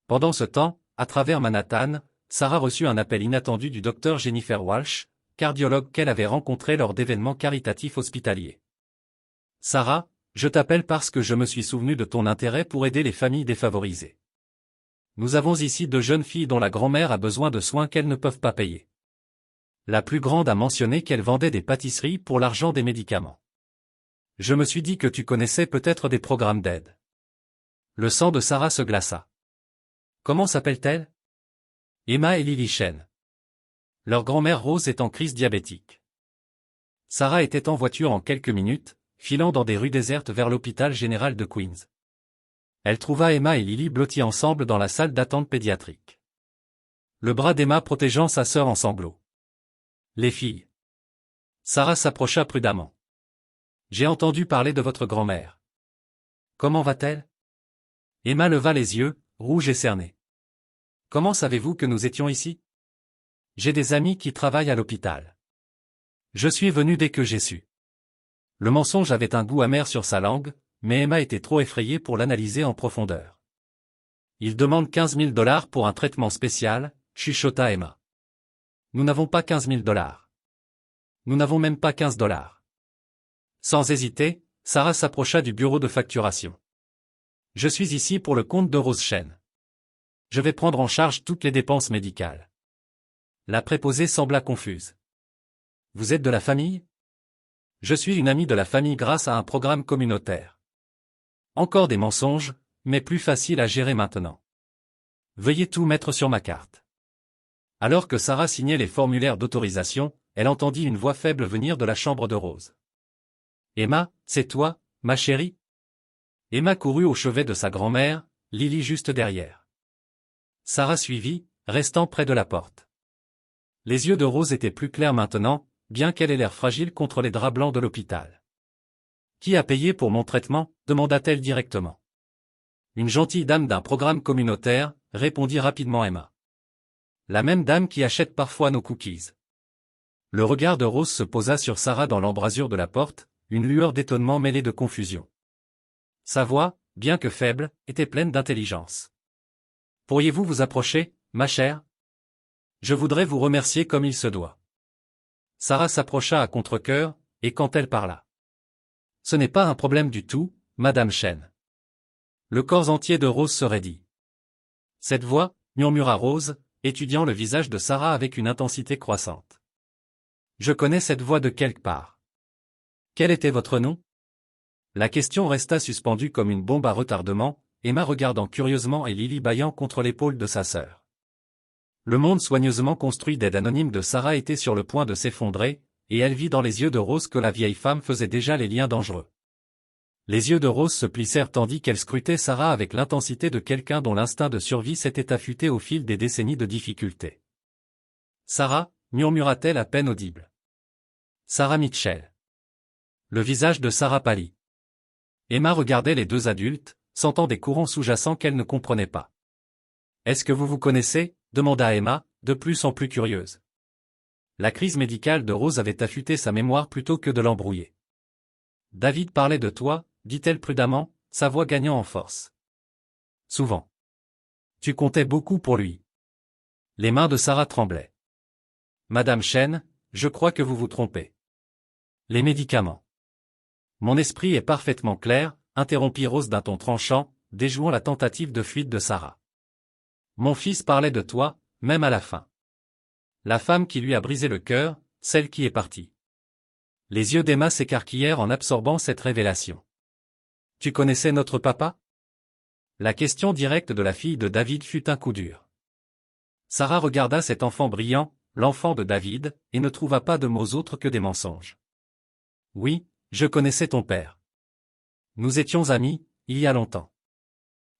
Pendant ce temps, à travers Manhattan, Sarah reçut un appel inattendu du docteur Jennifer Walsh, cardiologue qu'elle avait rencontré lors d'événements caritatifs hospitaliers. Sarah, je t'appelle parce que je me suis souvenu de ton intérêt pour aider les familles défavorisées. Nous avons ici 2 jeunes filles dont la grand-mère a besoin de soins qu'elles ne peuvent pas payer. La plus grande a mentionné qu'elle vendait des pâtisseries pour l'argent des médicaments. Je me suis dit que tu connaissais peut-être des programmes d'aide. Le sang de Sarah se glaça. Comment s'appelle-t-elle? Emma et Lily Shen. Leur grand-mère Rose est en crise diabétique. Sarah était en voiture en quelques minutes, filant dans des rues désertes vers l'hôpital général de Queens. Elle trouva Emma et Lily blottis ensemble dans la salle d'attente pédiatrique. Le bras d'Emma protégeant sa sœur en sanglots. Les filles. Sarah s'approcha prudemment. J'ai entendu parler de votre grand-mère. Comment va-t-elle? Emma leva les yeux, rouge et cernée. Comment savez-vous que nous étions ici? J'ai des amis qui travaillent à l'hôpital. Je suis venu dès que j'ai su. Le mensonge avait un goût amer sur sa langue, mais Emma était trop effrayée pour l'analyser en profondeur. Il demande 15 000 $ pour un traitement spécial, chuchota Emma. Nous n'avons pas 15 000 $. Nous n'avons même pas 15 $. Sans hésiter, Sarah s'approcha du bureau de facturation. Je suis ici pour le compte de Rose Shen. Je vais prendre en charge toutes les dépenses médicales. La préposée sembla confuse. Vous êtes de la famille? Je suis une amie de la famille grâce à un programme communautaire. Encore des mensonges, mais plus facile à gérer maintenant. Veuillez tout mettre sur ma carte. Alors que Sarah signait les formulaires d'autorisation, elle entendit une voix faible venir de la chambre de Rose. Emma, c'est toi, ma chérie? Emma courut au chevet de sa grand-mère, Lily juste derrière. Sarah suivit, restant près de la porte. Les yeux de Rose étaient plus clairs maintenant, bien qu'elle ait l'air fragile contre les draps blancs de l'hôpital. Qui a payé pour mon traitement? Demanda-t-elle directement. Une gentille dame d'un programme communautaire, répondit rapidement Emma. La même dame qui achète parfois nos cookies. Le regard de Rose se posa sur Sarah dans l'embrasure de la porte, une lueur d'étonnement mêlée de confusion. Sa voix, bien que faible, était pleine d'intelligence. Pourriez-vous vous approcher, ma chère? Je voudrais vous remercier comme il se doit. Sarah s'approcha à contre-cœur, et quand elle parla. Ce n'est pas un problème du tout, Madame Shen. Le corps entier de Rose se raidit. Cette voix, murmura Rose, étudiant le visage de Sarah avec une intensité croissante. Je connais cette voix de quelque part. Quel était votre nom? La question resta suspendue comme une bombe à retardement, Emma regardant curieusement et Lily bâillant contre l'épaule de sa sœur. Le monde soigneusement construit d'aide anonyme de Sarah était sur le point de s'effondrer, et elle vit dans les yeux de Rose que la vieille femme faisait déjà les liens dangereux. Les yeux de Rose se plissèrent tandis qu'elle scrutait Sarah avec l'intensité de quelqu'un dont l'instinct de survie s'était affûté au fil des décennies de difficultés. Sarah, murmura-t-elle à peine audible. Sarah Mitchell. Le visage de Sarah pâlit. Emma regardait les 2 adultes, sentant des courants sous-jacents qu'elle ne comprenait pas. Est-ce que vous vous connaissez? Demanda Emma, de plus en plus curieuse. La crise médicale de Rose avait affûté sa mémoire plutôt que de l'embrouiller. David parlait de toi, dit-elle prudemment, sa voix gagnant en force. Souvent. Tu comptais beaucoup pour lui. Les mains de Sarah tremblaient. Madame Shen, je crois que vous vous trompez. Les médicaments. Mon esprit est parfaitement clair, interrompit Rose d'un ton tranchant, déjouant la tentative de fuite de Sarah. Mon fils parlait de toi, même à la fin. La femme qui lui a brisé le cœur, celle qui est partie. Les yeux d'Emma s'écarquillèrent en absorbant cette révélation. Tu connaissais notre papa? La question directe de la fille de David fut un coup dur. Sarah regarda cet enfant brillant, l'enfant de David, et ne trouva pas de mots autres que des mensonges. Oui, Je connaissais ton père. Nous étions amis, il y a longtemps.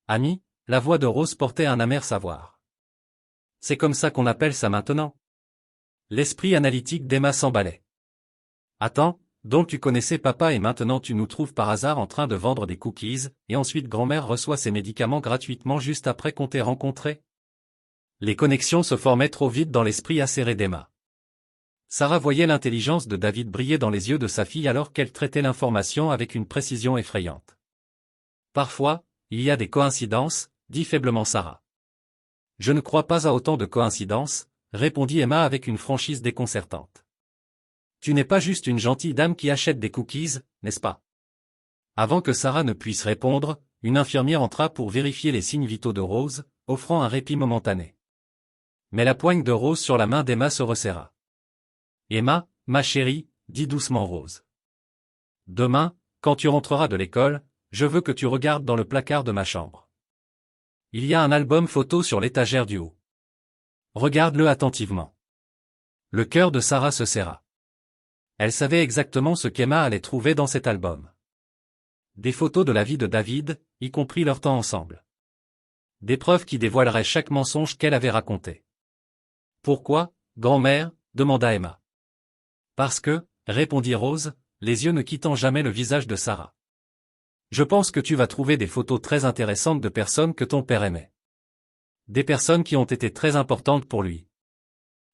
Amis, la voix de Rose portait un amer savoir. C'est comme ça qu'on appelle ça maintenant. L'esprit analytique d'Emma s'emballait. Attends, donc tu connaissais papa et maintenant tu nous trouves par hasard en train de vendre des cookies, et ensuite grand-mère reçoit ses médicaments gratuitement juste après qu'on t'ait rencontré? Les connexions se formaient trop vite dans l'esprit acéré d'Emma. Sarah voyait l'intelligence de David briller dans les yeux de sa fille alors qu'elle traitait l'information avec une précision effrayante. Parfois, il y a des coïncidences, dit faiblement Sarah. Je ne crois pas à autant de coïncidences, répondit Emma avec une franchise déconcertante. Tu n'es pas juste une gentille dame qui achète des cookies, n'est-ce pas? Avant que Sarah ne puisse répondre, une infirmière entra pour vérifier les signes vitaux de Rose, offrant un répit momentané. Mais la poigne de Rose sur la main d'Emma se resserra. Emma, ma chérie, dit doucement Rose. Demain, quand tu rentreras de l'école, je veux que tu regardes dans le placard de ma chambre. Il y a un album photo sur l'étagère du haut. Regarde-le attentivement. Le cœur de Sarah se serra. Elle savait exactement ce qu'Emma allait trouver dans cet album. Des photos de la vie de David, y compris leur temps ensemble. Des preuves qui dévoileraient chaque mensonge qu'elle avait raconté. Pourquoi, grand-mère, demanda Emma. Parce que, répondit Rose, les yeux ne quittant jamais le visage de Sarah. Je pense que tu vas trouver des photos très intéressantes de personnes que ton père aimait. Des personnes qui ont été très importantes pour lui.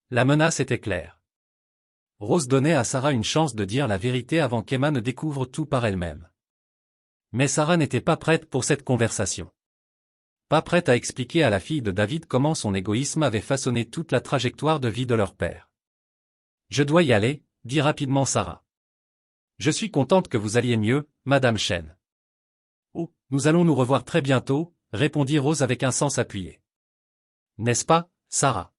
La menace était claire. Rose donnait à Sarah une chance de dire la vérité avant qu'Emma ne découvre tout par elle-même. Mais Sarah n'était pas prête pour cette conversation. Pas prête à expliquer à la fille de David comment son égoïsme avait façonné toute la trajectoire de vie de leur père. Je dois y aller, dit rapidement Sarah. Je suis contente que vous alliez mieux, Madame Chen. Oh, nous allons nous revoir très bientôt, répondit Rose avec un sens appuyé. N'est-ce pas, Sarah?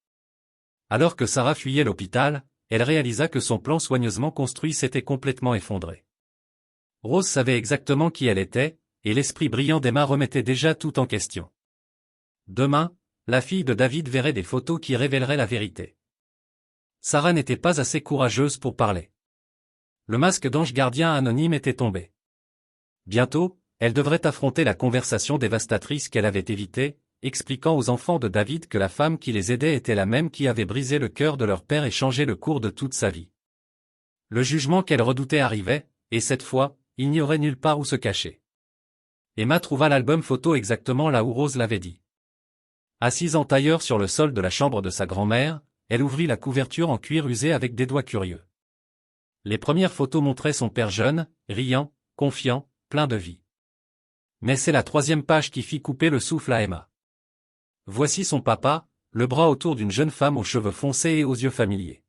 Alors que Sarah fuyait l'hôpital, elle réalisa que son plan soigneusement construit s'était complètement effondré. Rose savait exactement qui elle était, et l'esprit brillant d'Emma remettait déjà tout en question. Demain, la fille de David verrait des photos qui révéleraient la vérité. Sarah n'était pas assez courageuse pour parler. Le masque d'ange gardien anonyme était tombé. Bientôt, elle devrait affronter la conversation dévastatrice qu'elle avait évitée, expliquant aux enfants de David que la femme qui les aidait était la même qui avait brisé le cœur de leur père et changé le cours de toute sa vie. Le jugement qu'elle redoutait arrivait, et cette fois, il n'y aurait nulle part où se cacher. Emma trouva l'album photo exactement là où Rose l'avait dit. Assise en tailleur sur le sol de la chambre de sa grand-mère, elle ouvrit la couverture en cuir usé avec des doigts curieux. Les premières photos montraient son père jeune, riant, confiant, plein de vie. Mais c'est la troisième page qui fit couper le souffle à Emma. Voici son papa, le bras autour d'une jeune femme aux cheveux foncés et aux yeux familiers.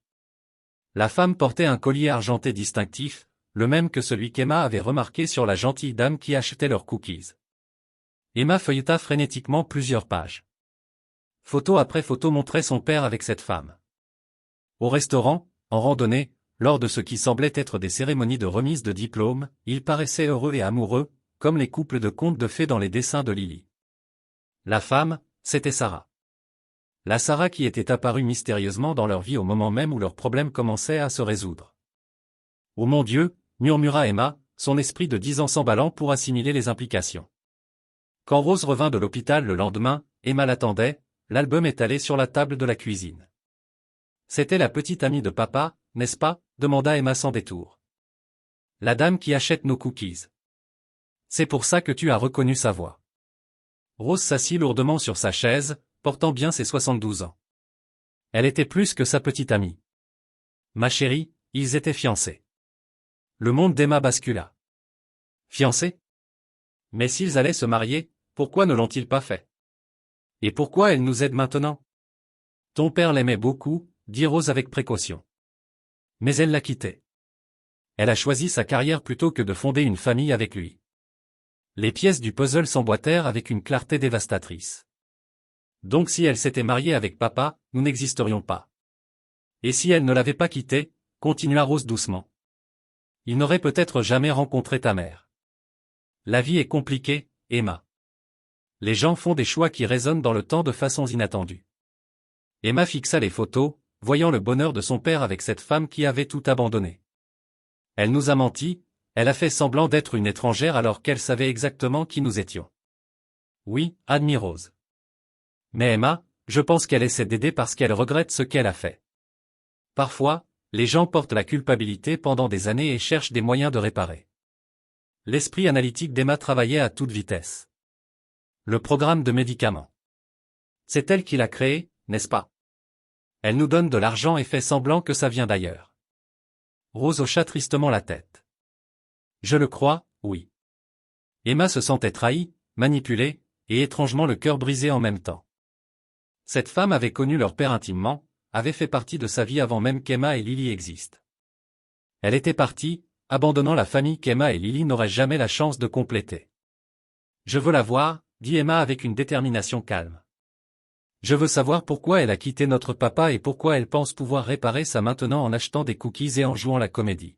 La femme portait un collier argenté distinctif, le même que celui qu'Emma avait remarqué sur la gentille dame qui achetait leurs cookies. Emma feuilleta frénétiquement plusieurs pages. Photo après photo montrait son père avec cette femme. Au restaurant, en randonnée, lors de ce qui semblait être des cérémonies de remise de diplôme, ils paraissaient heureux et amoureux, comme les couples de contes de fées dans les dessins de Lily. La femme, c'était Sarah. La Sarah qui était apparue mystérieusement dans leur vie au moment même où leurs problèmes commençaient à se résoudre. Oh mon Dieu, murmura Emma, son esprit de 10 ans s'emballant pour assimiler les implications. Quand Rose revint de l'hôpital le lendemain, Emma l'attendait, l'album étalé sur la table de la cuisine. C'était la petite amie de papa, n'est-ce pas? Demanda Emma sans détour. La dame qui achète nos cookies. C'est pour ça que tu as reconnu sa voix. Rose s'assit lourdement sur sa chaise, portant bien ses 72 ans. Elle était plus que sa petite amie. Ma chérie, ils étaient fiancés. Le monde d'Emma bascula. Fiancés? Mais s'ils allaient se marier, pourquoi ne l'ont-ils pas fait? Et pourquoi elle nous aide maintenant? Ton père l'aimait beaucoup, dit Rose avec précaution. Mais elle l'a quitté. Elle a choisi sa carrière plutôt que de fonder une famille avec lui. Les pièces du puzzle s'emboîtèrent avec une clarté dévastatrice. Donc si elle s'était mariée avec papa, nous n'existerions pas. Et si elle ne l'avait pas quitté, continua Rose doucement. Il n'aurait peut-être jamais rencontré ta mère. La vie est compliquée, Emma. Les gens font des choix qui résonnent dans le temps de façons inattendues. Emma fixa les photos, voyant le bonheur de son père avec cette femme qui avait tout abandonné. Elle nous a menti, Elle a fait semblant d'être une étrangère alors qu'elle savait exactement qui nous étions. Oui, admit Rose. Mais Emma, je pense qu'elle essaie d'aider parce qu'elle regrette ce qu'elle a fait. Parfois, les gens portent la culpabilité pendant des années et cherchent des moyens de réparer. L'esprit analytique d'Emma travaillait à toute vitesse. Le programme de médicaments. C'est elle qui l'a créé, n'est-ce pas? Elle nous donne de l'argent et fait semblant que ça vient d'ailleurs. Rose hocha tristement la tête. Je le crois, oui. Emma se sentait trahie, manipulée, et étrangement le cœur brisé en même temps. Cette femme avait connu leur père intimement, avait fait partie de sa vie avant même qu'Emma et Lily existent. Elle était partie, abandonnant la famille qu'Emma et Lily n'auraient jamais la chance de compléter. Je veux la voir, dit Emma avec une détermination calme. Je veux savoir pourquoi elle a quitté notre papa et pourquoi elle pense pouvoir réparer ça maintenant en achetant des cookies et en jouant la comédie.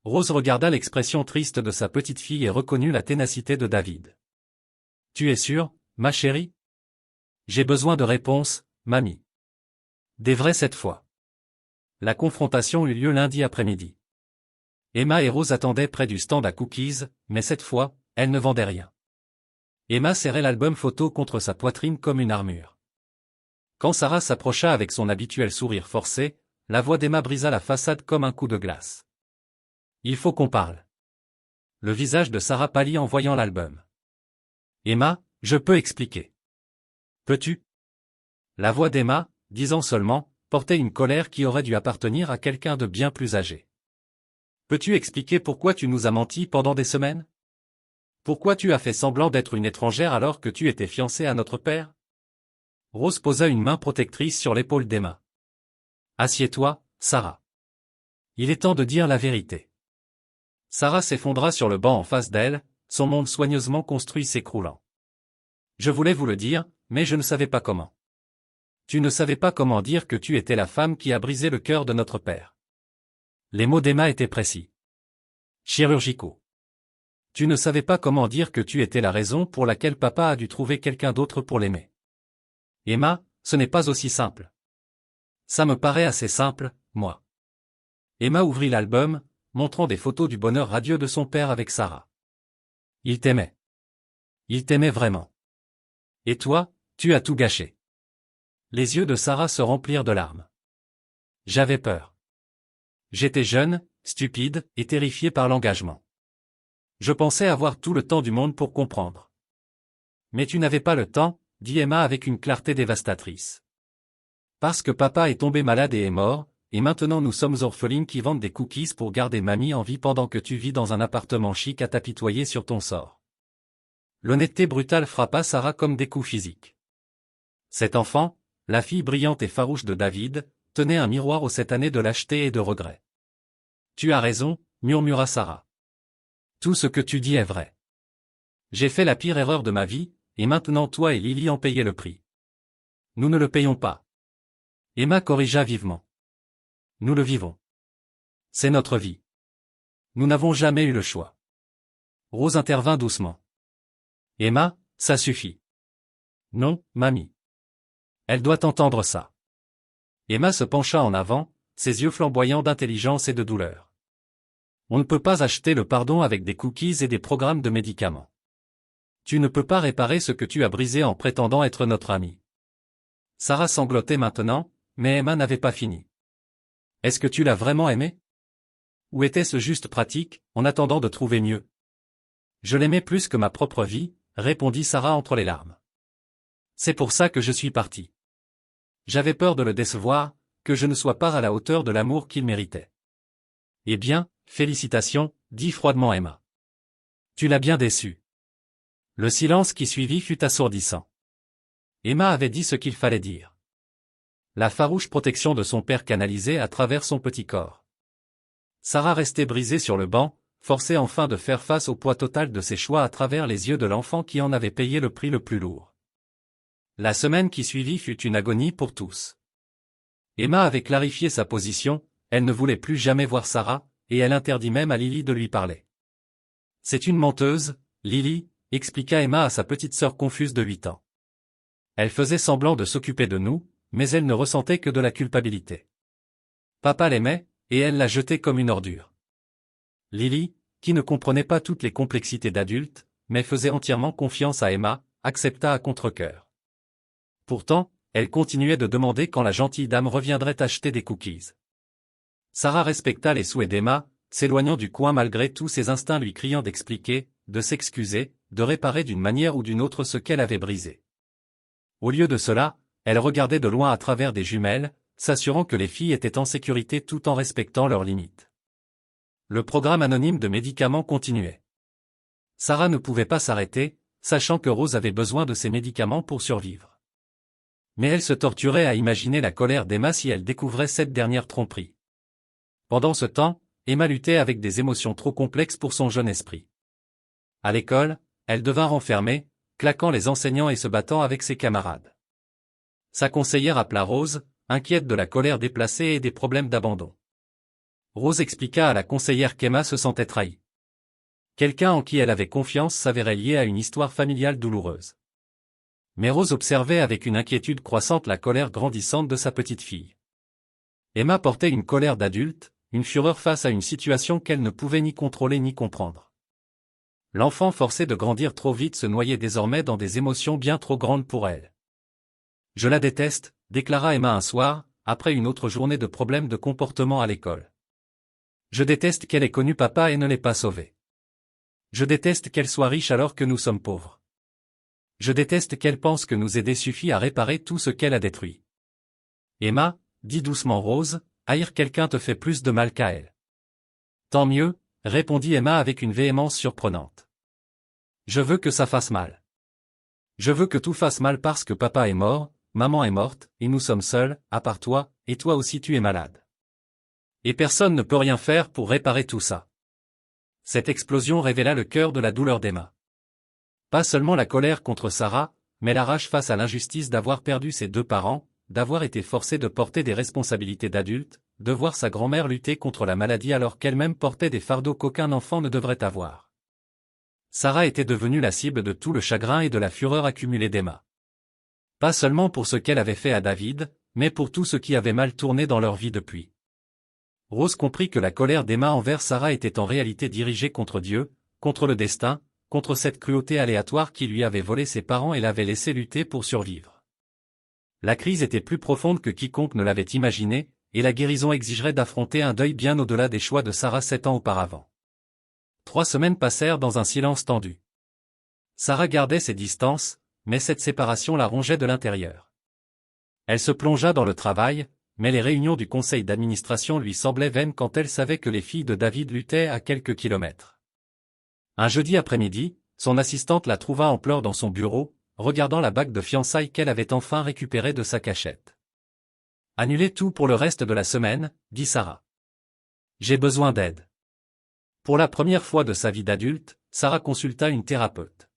Rose regarda l'expression triste de sa petite fille et reconnut la ténacité de David. Tu es sûre, ma chérie? J'ai besoin de réponses, mamie. Des vraies cette fois. La confrontation eut lieu lundi après-midi. Emma et Rose attendaient près du stand à cookies, mais cette fois, elles ne vendaient rien. Emma serrait l'album photo contre sa poitrine comme une armure. Quand Sarah s'approcha avec son habituel sourire forcé, la voix d'Emma brisa la façade comme un coup de glace. Il faut qu'on parle. Le visage de Sarah pâlit en voyant l'album. Emma, je peux expliquer. Peux-tu? La voix d'Emma, 10 ans seulement, portait une colère qui aurait dû appartenir à quelqu'un de bien plus âgé. Peux-tu expliquer pourquoi tu nous as menti pendant des semaines? Pourquoi tu as fait semblant d'être une étrangère alors que tu étais fiancée à notre père? Rose posa une main protectrice sur l'épaule d'Emma. Assieds-toi, Sarah. Il est temps de dire la vérité. Sarah s'effondra sur le banc en face d'elle, son monde soigneusement construit s'écroulant. Je voulais vous le dire, mais je ne savais pas comment. Tu ne savais pas comment dire que tu étais la femme qui a brisé le cœur de notre père. Les mots d'Emma étaient précis. Chirurgicaux. Tu ne savais pas comment dire que tu étais la raison pour laquelle papa a dû trouver quelqu'un d'autre pour l'aimer. Emma, ce n'est pas aussi simple. Ça me paraît assez simple, moi. Emma ouvrit l'album, montrant des photos du bonheur radieux de son père avec Sarah. Il t'aimait. Il t'aimait vraiment. Et toi, tu as tout gâché. Les yeux de Sarah se remplirent de larmes. J'avais peur. J'étais jeune, stupide, et terrifié par l'engagement. Je pensais avoir tout le temps du monde pour comprendre. Mais tu n'avais pas le temps, dit Emma avec une clarté dévastatrice. Parce que papa est tombé malade et est mort, et maintenant nous sommes orphelines qui vendent des cookies pour garder mamie en vie pendant que tu vis dans un appartement chic à t'apitoyer sur ton sort. L'honnêteté brutale frappa Sarah comme des coups physiques. Cet enfant, la fille brillante et farouche de David, tenait un miroir aux 7 années de lâcheté et de regret. Tu as raison, murmura Sarah. Tout ce que tu dis est vrai. J'ai fait la pire erreur de ma vie, et maintenant toi et Lily en payez le prix. Nous ne le payons pas. Emma corrigea vivement. Nous le vivons. C'est notre vie. Nous n'avons jamais eu le choix. Rose intervint doucement. Emma, ça suffit. Non, mamie. Elle doit entendre ça. Emma se pencha en avant, ses yeux flamboyants d'intelligence et de douleur. On ne peut pas acheter le pardon avec des cookies et des programmes de médicaments. Tu ne peux pas réparer ce que tu as brisé en prétendant être notre amie. Sarah sanglotait maintenant, mais Emma n'avait pas fini. Est-ce que tu l'as vraiment aimé? Ou était-ce juste pratique, en attendant de trouver mieux? Je l'aimais plus que ma propre vie, répondit Sarah entre les larmes. C'est pour ça que je suis partie. J'avais peur de le décevoir, que je ne sois pas à la hauteur de l'amour qu'il méritait. Eh bien, félicitations, dit froidement Emma. Tu l'as bien déçu. Le silence qui suivit fut assourdissant. Emma avait dit ce qu'il fallait dire. La farouche protection de son père canalisait à travers son petit corps. Sarah restait brisée sur le banc, forcée enfin de faire face au poids total de ses choix à travers les yeux de l'enfant qui en avait payé le prix le plus lourd. La semaine qui suivit fut une agonie pour tous. Emma avait clarifié sa position, elle ne voulait plus jamais voir Sarah, et elle interdit même à Lily de lui parler. C'est une menteuse, Lily, expliqua Emma à sa petite sœur confuse de 8 ans. Elle faisait semblant de s'occuper de nous, mais elle ne ressentait que de la culpabilité. Papa l'aimait, et elle l'a jeté comme une ordure. Lily, qui ne comprenait pas toutes les complexités d'adultes, mais faisait entièrement confiance à Emma, accepta à contre-cœur. Pourtant, elle continuait de demander quand la gentille dame reviendrait acheter des cookies. Sarah respecta les souhaits d'Emma, s'éloignant du coin malgré tous ses instincts lui criant d'expliquer, de s'excuser, de réparer d'une manière ou d'une autre ce qu'elle avait brisé. Au lieu de cela, elle regardait de loin à travers des jumelles, s'assurant que les filles étaient en sécurité tout en respectant leurs limites. Le programme anonyme de médicaments continuait. Sarah ne pouvait pas s'arrêter, sachant que Rose avait besoin de ces médicaments pour survivre. Mais elle se torturait à imaginer la colère d'Emma si elle découvrait cette dernière tromperie. Pendant ce temps, Emma luttait avec des émotions trop complexes pour son jeune esprit. À l'école, elle devint renfermée, claquant les enseignants et se battant avec ses camarades. Sa conseillère appela Rose, inquiète de la colère déplacée et des problèmes d'abandon. Rose expliqua à la conseillère qu'Emma se sentait trahie. Quelqu'un en qui elle avait confiance s'avérait lié à une histoire familiale douloureuse. Mais Rose observait avec une inquiétude croissante la colère grandissante de sa petite fille. Emma portait une colère d'adulte, une fureur face à une situation qu'elle ne pouvait ni contrôler ni comprendre. L'enfant forcé de grandir trop vite se noyait désormais dans des émotions bien trop grandes pour elle. « Je la déteste », déclara Emma un soir, après une autre journée de problèmes de comportement à l'école. « Je déteste qu'elle ait connu papa et ne l'ait pas sauvé. Je déteste qu'elle soit riche alors que nous sommes pauvres. Je déteste qu'elle pense que nous aider suffit à réparer tout ce qu'elle a détruit. » Emma, dit doucement Rose, haïr quelqu'un te fait plus de mal qu'à elle. Tant mieux, répondit Emma avec une véhémence surprenante. Je veux que ça fasse mal. Je veux que tout fasse mal parce que papa est mort, maman est morte, et nous sommes seuls, à part toi, et toi aussi tu es malade. Et personne ne peut rien faire pour réparer tout ça. Cette explosion révéla le cœur de la douleur d'Emma. Pas seulement la colère contre Sarah, mais la rage face à l'injustice d'avoir perdu ses deux parents, d'avoir été forcée de porter des responsabilités d'adulte, de voir sa grand-mère lutter contre la maladie alors qu'elle-même portait des fardeaux qu'aucun enfant ne devrait avoir. Sarah était devenue la cible de tout le chagrin et de la fureur accumulée d'Emma. Pas seulement pour ce qu'elle avait fait à David, mais pour tout ce qui avait mal tourné dans leur vie depuis. Rose comprit que la colère d'Emma envers Sarah était en réalité dirigée contre Dieu, contre le destin, contre cette cruauté aléatoire qui lui avait volé ses parents et l'avait laissé lutter pour survivre. La crise était plus profonde que quiconque ne l'avait imaginé, et la guérison exigerait d'affronter un deuil bien au-delà des choix de Sarah 7 ans auparavant. 3 semaines passèrent dans un silence tendu. Sarah gardait ses distances, mais cette séparation la rongeait de l'intérieur. Elle se plongea dans le travail, mais les réunions du conseil d'administration lui semblaient vaines quand elle savait que les filles de David luttaient à quelques kilomètres. Un jeudi après-midi, son assistante la trouva en pleurs dans son bureau, regardant la bague de fiançailles qu'elle avait enfin récupérée de sa cachette. « Annulez tout pour le reste de la semaine, » dit Sarah. « J'ai besoin d'aide. » Pour la première fois de sa vie d'adulte, Sarah consulta une thérapeute.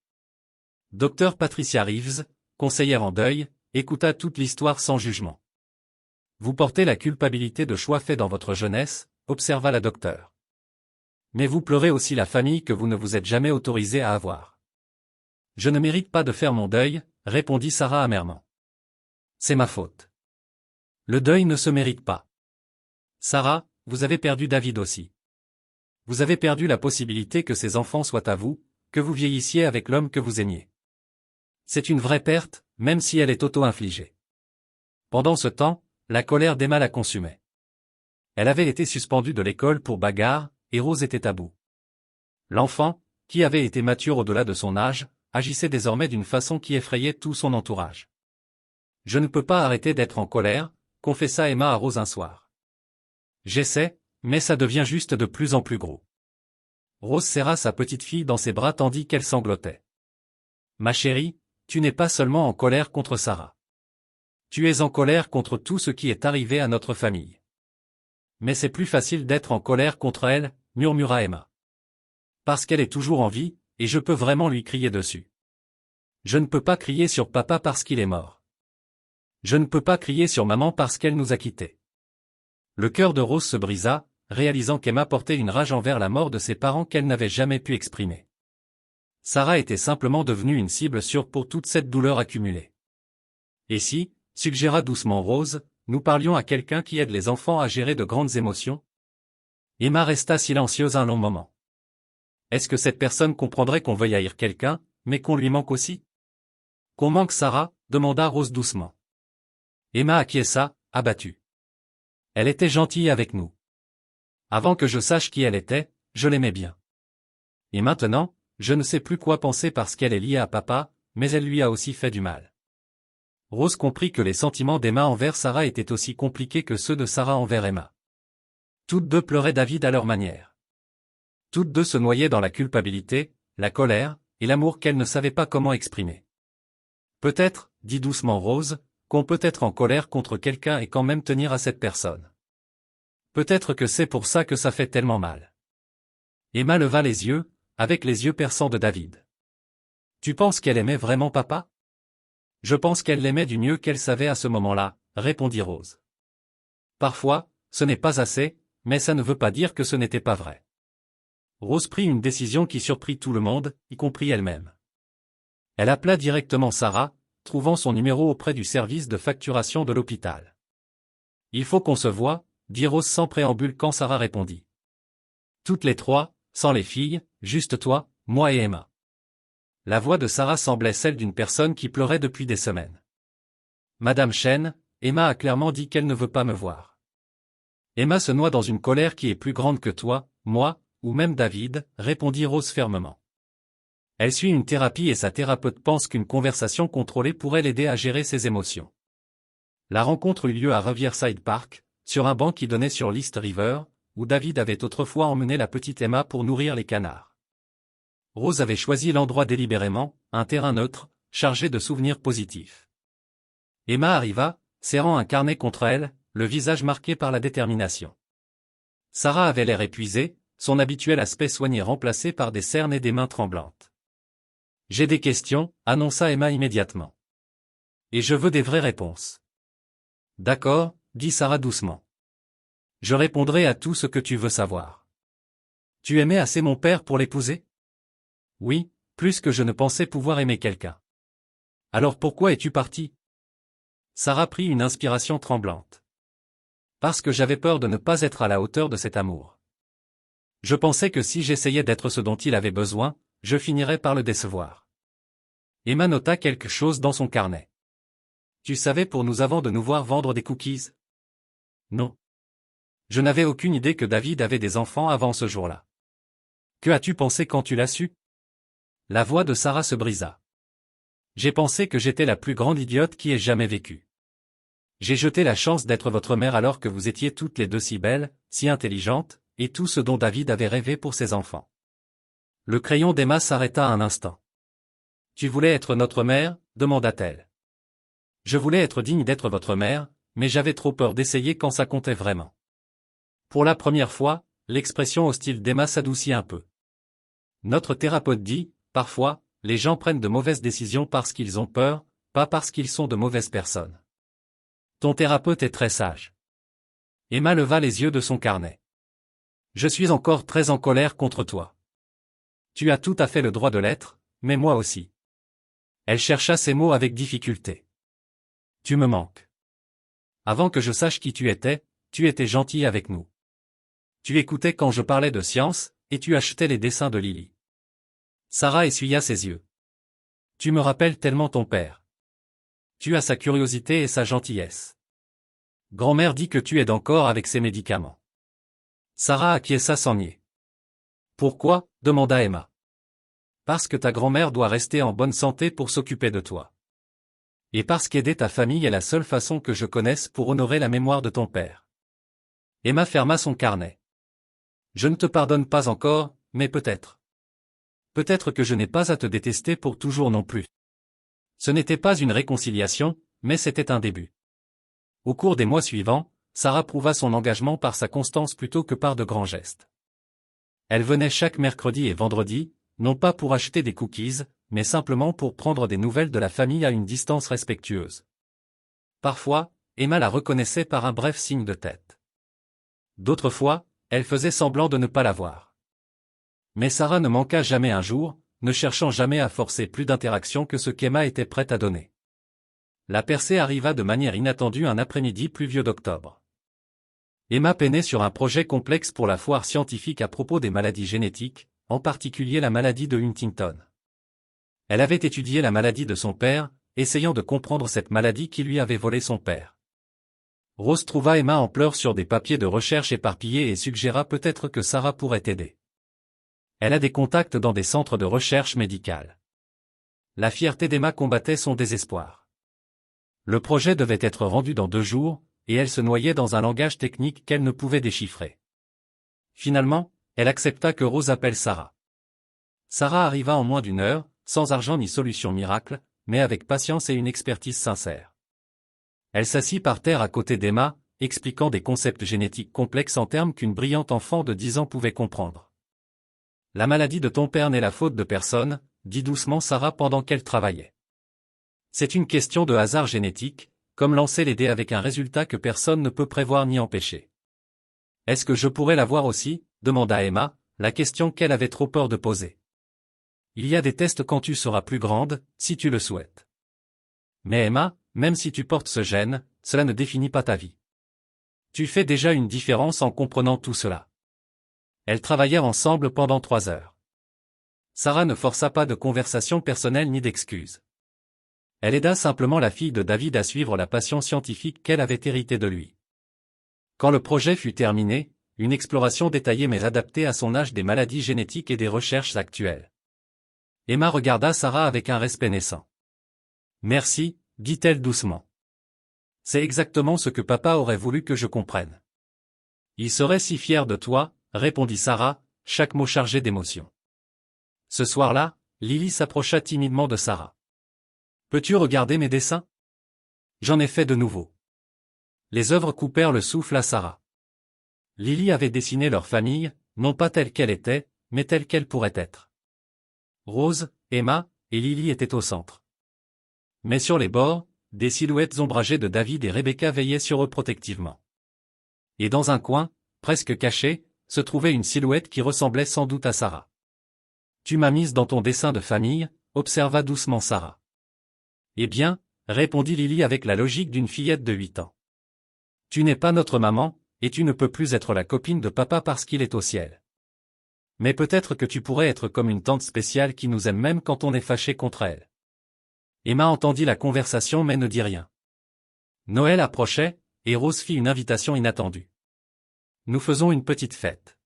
Dr Patricia Reeves, conseillère en deuil, écouta toute l'histoire sans jugement. « Vous portez la culpabilité de choix faits dans votre jeunesse, » observa la docteure. « Mais vous pleurez aussi la famille que vous ne vous êtes jamais autorisé à avoir. »« Je ne mérite pas de faire mon deuil, » répondit Sarah amèrement. « C'est ma faute. » Le deuil ne se mérite pas. Sarah, vous avez perdu David aussi. Vous avez perdu la possibilité que ces enfants soient à vous, que vous vieillissiez avec l'homme que vous aimiez. C'est une vraie perte, même si elle est auto-infligée. Pendant ce temps, la colère d'Emma la consumait. Elle avait été suspendue de l'école pour bagarre, et Rose était à bout. L'enfant, qui avait été mature au-delà de son âge, agissait désormais d'une façon qui effrayait tout son entourage. « Je ne peux pas arrêter d'être en colère », confessa Emma à Rose un soir. « J'essaie, mais ça devient juste de plus en plus gros. » Rose serra sa petite fille dans ses bras tandis qu'elle sanglotait. « Ma chérie, tu n'es pas seulement en colère contre Sarah. Tu es en colère contre tout ce qui est arrivé à notre famille. Mais c'est plus facile d'être en colère contre elle, » murmura Emma. « Parce qu'elle est toujours en vie, et je peux vraiment lui crier dessus. Je ne peux pas crier sur papa parce qu'il est mort. Je ne peux pas crier sur maman parce qu'elle nous a quittés. » Le cœur de Rose se brisa, réalisant qu'Emma portait une rage envers la mort de ses parents qu'elle n'avait jamais pu exprimer. Sarah était simplement devenue une cible sûre pour toute cette douleur accumulée. « Et si, » suggéra doucement Rose, « nous parlions à quelqu'un qui aide les enfants à gérer de grandes émotions ?» Emma resta silencieuse un long moment. Est-ce que cette personne comprendrait qu'on veuille haïr quelqu'un, mais qu'on lui manque aussi? Qu'on manque Sarah? Demanda Rose doucement. Emma acquiesça, abattue. Elle était gentille avec nous. Avant que je sache qui elle était, je l'aimais bien. Et maintenant, je ne sais plus quoi penser parce qu'elle est liée à papa, mais elle lui a aussi fait du mal. Rose comprit que les sentiments d'Emma envers Sarah étaient aussi compliqués que ceux de Sarah envers Emma. Toutes deux pleuraient David à leur manière. Toutes deux se noyaient dans la culpabilité, la colère, et l'amour qu'elles ne savaient pas comment exprimer. Peut-être, dit doucement Rose, qu'on peut être en colère contre quelqu'un et quand même tenir à cette personne. Peut-être que c'est pour ça que ça fait tellement mal. Emma leva les yeux, avec les yeux perçants de David. Tu penses qu'elle aimait vraiment papa? Je pense qu'elle l'aimait du mieux qu'elle savait à ce moment-là, répondit Rose. Parfois, ce n'est pas assez, mais ça ne veut pas dire que ce n'était pas vrai. Rose prit une décision qui surprit tout le monde, y compris elle-même. Elle appela directement Sarah, trouvant son numéro auprès du service de facturation de l'hôpital. Il faut qu'on se voie, dit Rose sans préambule quand Sarah répondit. Toutes les trois, sans les filles, juste toi, moi et Emma. La voix de Sarah semblait celle d'une personne qui pleurait depuis des semaines. Madame Chen, Emma a clairement dit qu'elle ne veut pas me voir. Emma se noie dans une colère qui est plus grande que toi, moi, ou même David, répondit Rose fermement. Elle suit une thérapie et sa thérapeute pense qu'une conversation contrôlée pourrait l'aider à gérer ses émotions. La rencontre eut lieu à Riverside Park, sur un banc qui donnait sur l'East River, où David avait autrefois emmené la petite Emma pour nourrir les canards. Rose avait choisi l'endroit délibérément, un terrain neutre, chargé de souvenirs positifs. Emma arriva, serrant un carnet contre elle, le visage marqué par la détermination. Sarah avait l'air épuisée, son habituel aspect soigné remplacé par des cernes et des mains tremblantes. « J'ai des questions », annonça Emma immédiatement. « Et je veux des vraies réponses. »« D'accord, » dit Sarah doucement. « Je répondrai à tout ce que tu veux savoir. »« Tu aimais assez mon père pour l'épouser ? » ?»« Oui, plus que je ne pensais pouvoir aimer quelqu'un. »« Alors pourquoi es-tu partie ?» Sarah prit une inspiration tremblante. « Parce que j'avais peur de ne pas être à la hauteur de cet amour. Je pensais que si j'essayais d'être ce dont il avait besoin, je finirais par le décevoir. » Emma nota quelque chose dans son carnet. « Tu savais pour nous avant de nous voir vendre des cookies ? » Non. Je n'avais aucune idée que David avait des enfants avant ce jour-là. Que as-tu pensé quand tu l'as su ? La voix de Sarah se brisa. J'ai pensé que j'étais la plus grande idiote qui ait jamais vécu. J'ai jeté la chance d'être votre mère alors que vous étiez toutes les deux si belles, si intelligentes, et tout ce dont David avait rêvé pour ses enfants. Le crayon d'Emma s'arrêta un instant. Tu voulais être notre mère ? Demanda-t-elle. Je voulais être digne d'être votre mère, mais j'avais trop peur d'essayer quand ça comptait vraiment. Pour la première fois, l'expression hostile d'Emma s'adoucit un peu. Notre thérapeute dit, parfois, les gens prennent de mauvaises décisions parce qu'ils ont peur, pas parce qu'ils sont de mauvaises personnes. Ton thérapeute est très sage. Emma leva les yeux de son carnet. Je suis encore très en colère contre toi. Tu as tout à fait le droit de l'être, mais moi aussi. Elle chercha ses mots avec difficulté. Tu me manques. Avant que je sache qui tu étais gentil avec nous. Tu écoutais quand je parlais de science, et tu achetais les dessins de Lily. Sarah essuya ses yeux. Tu me rappelles tellement ton père. Tu as sa curiosité et sa gentillesse. Grand-mère dit que tu aides encore avec ses médicaments. Sarah acquiesça sans nier. Pourquoi ? Demanda Emma. Parce que ta grand-mère doit rester en bonne santé pour s'occuper de toi. Et parce qu'aider ta famille est la seule façon que je connaisse pour honorer la mémoire de ton père. Emma ferma son carnet. Je ne te pardonne pas encore, mais peut-être. Peut-être que je n'ai pas à te détester pour toujours non plus. Ce n'était pas une réconciliation, mais c'était un début. Au cours des mois suivants, Sarah prouva son engagement par sa constance plutôt que par de grands gestes. Elle venait chaque mercredi et vendredi, non pas pour acheter des cookies, mais simplement pour prendre des nouvelles de la famille à une distance respectueuse. Parfois, Emma la reconnaissait par un bref signe de tête. D'autres fois, elle faisait semblant de ne pas la voir. Mais Sarah ne manqua jamais un jour, ne cherchant jamais à forcer plus d'interaction que ce qu'Emma était prête à donner. La percée arriva de manière inattendue un après-midi pluvieux d'octobre. Emma peinait sur un projet complexe pour la foire scientifique à propos des maladies génétiques, en particulier la maladie de Huntington. Elle avait étudié la maladie de son père, essayant de comprendre cette maladie qui lui avait volé son père. Rose trouva Emma en pleurs sur des papiers de recherche éparpillés et suggéra peut-être que Sarah pourrait aider. Elle a des contacts dans des centres de recherche médicale. La fierté d'Emma combattait son désespoir. Le projet devait être rendu dans 2 jours, et elle se noyait dans un langage technique qu'elle ne pouvait déchiffrer. Finalement, elle accepta que Rose appelle Sarah. Sarah arriva en moins d'1 heure, sans argent ni solution miracle, mais avec patience et une expertise sincère. Elle s'assit par terre à côté d'Emma, expliquant des concepts génétiques complexes en termes qu'une brillante enfant de 10 ans pouvait comprendre. La maladie de ton père n'est la faute de personne, dit doucement Sarah pendant qu'elle travaillait. C'est une question de hasard génétique, comme lancer les dés avec un résultat que personne ne peut prévoir ni empêcher. Est-ce que je pourrais la voir aussi, demanda Emma, la question qu'elle avait trop peur de poser. Il y a des tests quand tu seras plus grande, si tu le souhaites. Mais Emma, même si tu portes ce gène, cela ne définit pas ta vie. Tu fais déjà une différence en comprenant tout cela. Elles travaillèrent ensemble pendant 3 heures. Sarah ne força pas de conversation personnelle ni d'excuses. Elle aida simplement la fille de David à suivre la passion scientifique qu'elle avait héritée de lui. Quand le projet fut terminé, une exploration détaillée mais adaptée à son âge des maladies génétiques et des recherches actuelles. Emma regarda Sarah avec un respect naissant. Merci, dit-elle doucement. C'est exactement ce que papa aurait voulu que je comprenne. Il serait si fier de toi, répondit Sarah, chaque mot chargé d'émotion. Ce soir-là, Lily s'approcha timidement de Sarah. Peux-tu regarder mes dessins? J'en ai fait de nouveaux. Les œuvres coupèrent le souffle à Sarah. Lily avait dessiné leur famille, non pas telle qu'elle était, mais telle qu'elle pourrait être. Rose, Emma, et Lily étaient au centre. Mais sur les bords, des silhouettes ombragées de David et Rebecca veillaient sur eux protectivement. Et dans un coin, presque caché, se trouvait une silhouette qui ressemblait sans doute à Sarah. Tu m'as mise dans ton dessin de famille, observa doucement Sarah. Eh bien, répondit Lily avec la logique d'une fillette de 8 ans. Tu n'es pas notre maman, et tu ne peux plus être la copine de papa parce qu'il est au ciel. Mais peut-être que tu pourrais être comme une tante spéciale qui nous aime même quand on est fâché contre elle. Emma entendit la conversation mais ne dit rien. Noël approchait, et Rose fit une invitation inattendue. Nous faisons une petite fête.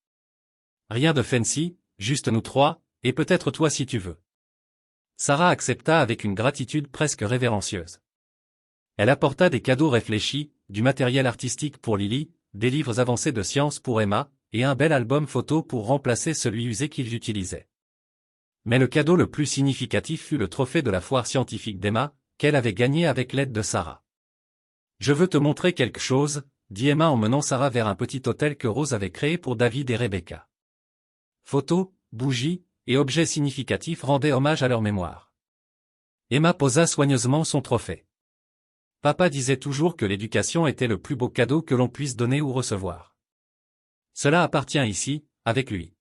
Rien de fancy, juste nous 3, et peut-être toi si tu veux. Sarah accepta avec une gratitude presque révérencieuse. Elle apporta des cadeaux réfléchis, du matériel artistique pour Lily, des livres avancés de science pour Emma, et un bel album photo pour remplacer celui usé qu'ils utilisaient. Mais le cadeau le plus significatif fut le trophée de la foire scientifique d'Emma, qu'elle avait gagné avec l'aide de Sarah. Je veux te montrer quelque chose, dit Emma en menant Sarah vers un petit hôtel que Rose avait créé pour David et Rebecca. Photos, bougies, et objets significatifs rendaient hommage à leur mémoire. Emma posa soigneusement son trophée. Papa disait toujours que l'éducation était le plus beau cadeau que l'on puisse donner ou recevoir. Cela appartient ici, avec lui.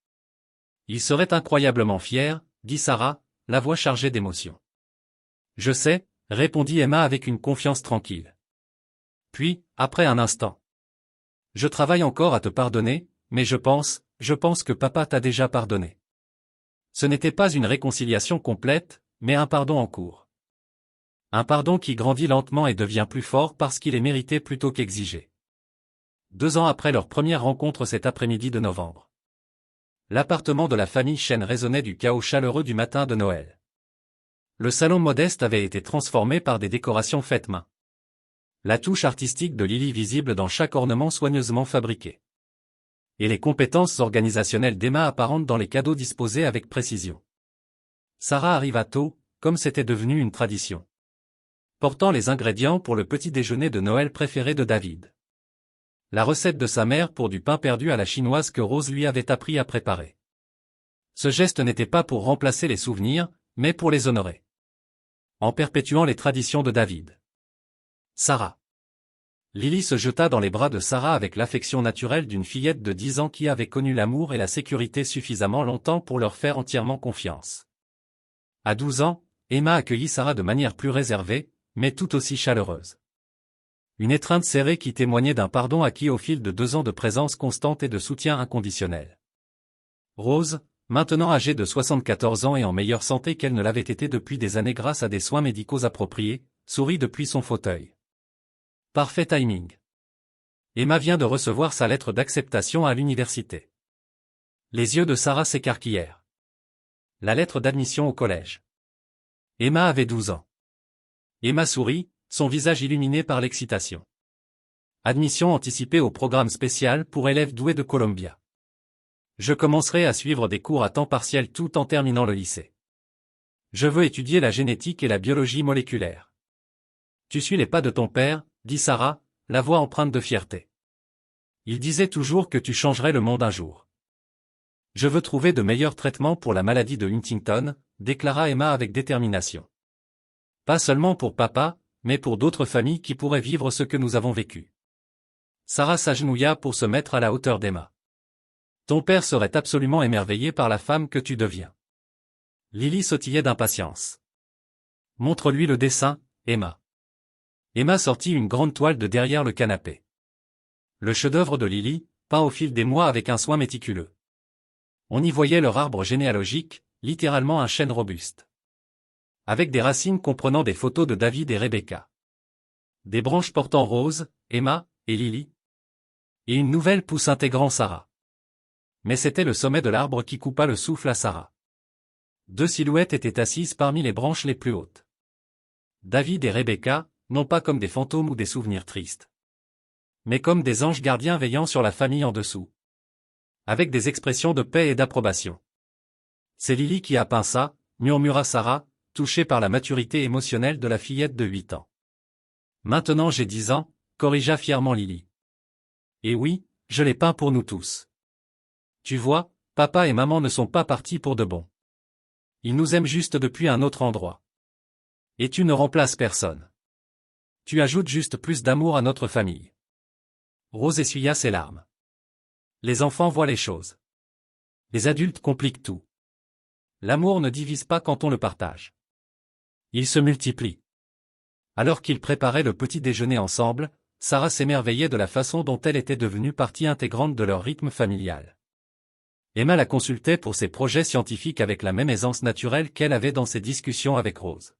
Il serait incroyablement fier, dit Sarah, la voix chargée d'émotion. Je sais, répondit Emma avec une confiance tranquille. Puis, après un instant. Je travaille encore à te pardonner, mais je pense que papa t'a déjà pardonné. Ce n'était pas une réconciliation complète, mais un pardon en cours. Un pardon qui grandit lentement et devient plus fort parce qu'il est mérité plutôt qu'exigé. 2 ans après leur première rencontre cet après-midi de novembre. L'appartement de la famille Chen résonnait du chaos chaleureux du matin de Noël. Le salon modeste avait été transformé par des décorations faites main. La touche artistique de Lily visible dans chaque ornement soigneusement fabriqué. Et les compétences organisationnelles d'Emma apparentes dans les cadeaux disposés avec précision. Sarah arriva tôt, comme c'était devenu une tradition. Portant les ingrédients pour le petit déjeuner de Noël préféré de David. La recette de sa mère pour du pain perdu à la chinoise que Rose lui avait appris à préparer. Ce geste n'était pas pour remplacer les souvenirs, mais pour les honorer. En perpétuant les traditions de David. Sarah. Lily se jeta dans les bras de Sarah avec l'affection naturelle d'une fillette de 10 ans qui avait connu l'amour et la sécurité suffisamment longtemps pour leur faire entièrement confiance. À 12 ans, Emma accueillit Sarah de manière plus réservée, mais tout aussi chaleureuse. Une étreinte serrée qui témoignait d'un pardon acquis au fil de 2 ans de présence constante et de soutien inconditionnel. Rose, maintenant âgée de 74 ans et en meilleure santé qu'elle ne l'avait été depuis des années grâce à des soins médicaux appropriés, sourit depuis son fauteuil. Parfait timing. Emma vient de recevoir sa lettre d'acceptation à l'université. Les yeux de Sarah s'écarquillèrent. La lettre d'admission au collège. Emma avait 12 ans. Emma sourit, son visage illuminé par l'excitation. Admission anticipée au programme spécial pour élèves doués de Columbia. Je commencerai à suivre des cours à temps partiel tout en terminant le lycée. Je veux étudier la génétique et la biologie moléculaire. Tu suis les pas de ton père, dit Sarah, la voix empreinte de fierté. Il disait toujours que tu changerais le monde un jour. Je veux trouver de meilleurs traitements pour la maladie de Huntington, déclara Emma avec détermination. Pas seulement pour papa, mais pour d'autres familles qui pourraient vivre ce que nous avons vécu. Sarah s'agenouilla pour se mettre à la hauteur d'Emma. Ton père serait absolument émerveillé par la femme que tu deviens. Lily sautillait d'impatience. Montre-lui le dessin, Emma. Emma sortit une grande toile de derrière le canapé. Le chef-d'œuvre de Lily, peint au fil des mois avec un soin méticuleux. On y voyait leur arbre généalogique, littéralement un chêne robuste. Avec des racines comprenant des photos de David et Rebecca. Des branches portant Rose, Emma, et Lily. Et une nouvelle pousse intégrant Sarah. Mais c'était le sommet de l'arbre qui coupa le souffle à Sarah. Deux silhouettes étaient assises parmi les branches les plus hautes. David et Rebecca, non pas comme des fantômes ou des souvenirs tristes, mais comme des anges gardiens veillant sur la famille en dessous. Avec des expressions de paix et d'approbation. C'est Lily qui a peint ça, murmura Sarah, touchée par la maturité émotionnelle de la fillette de 8 ans. Maintenant j'ai 10 ans, corrigea fièrement Lily. Et oui, je l'ai peint pour nous tous. Tu vois, papa et maman ne sont pas partis pour de bon. Ils nous aiment juste depuis un autre endroit. Et tu ne remplaces personne. Tu ajoutes juste plus d'amour à notre famille. Rose essuya ses larmes. Les enfants voient les choses. Les adultes compliquent tout. L'amour ne divise pas quand on le partage. Il se multiplie. Alors qu'ils préparaient le petit déjeuner ensemble, Sarah s'émerveillait de la façon dont elle était devenue partie intégrante de leur rythme familial. Emma la consultait pour ses projets scientifiques avec la même aisance naturelle qu'elle avait dans ses discussions avec Rose.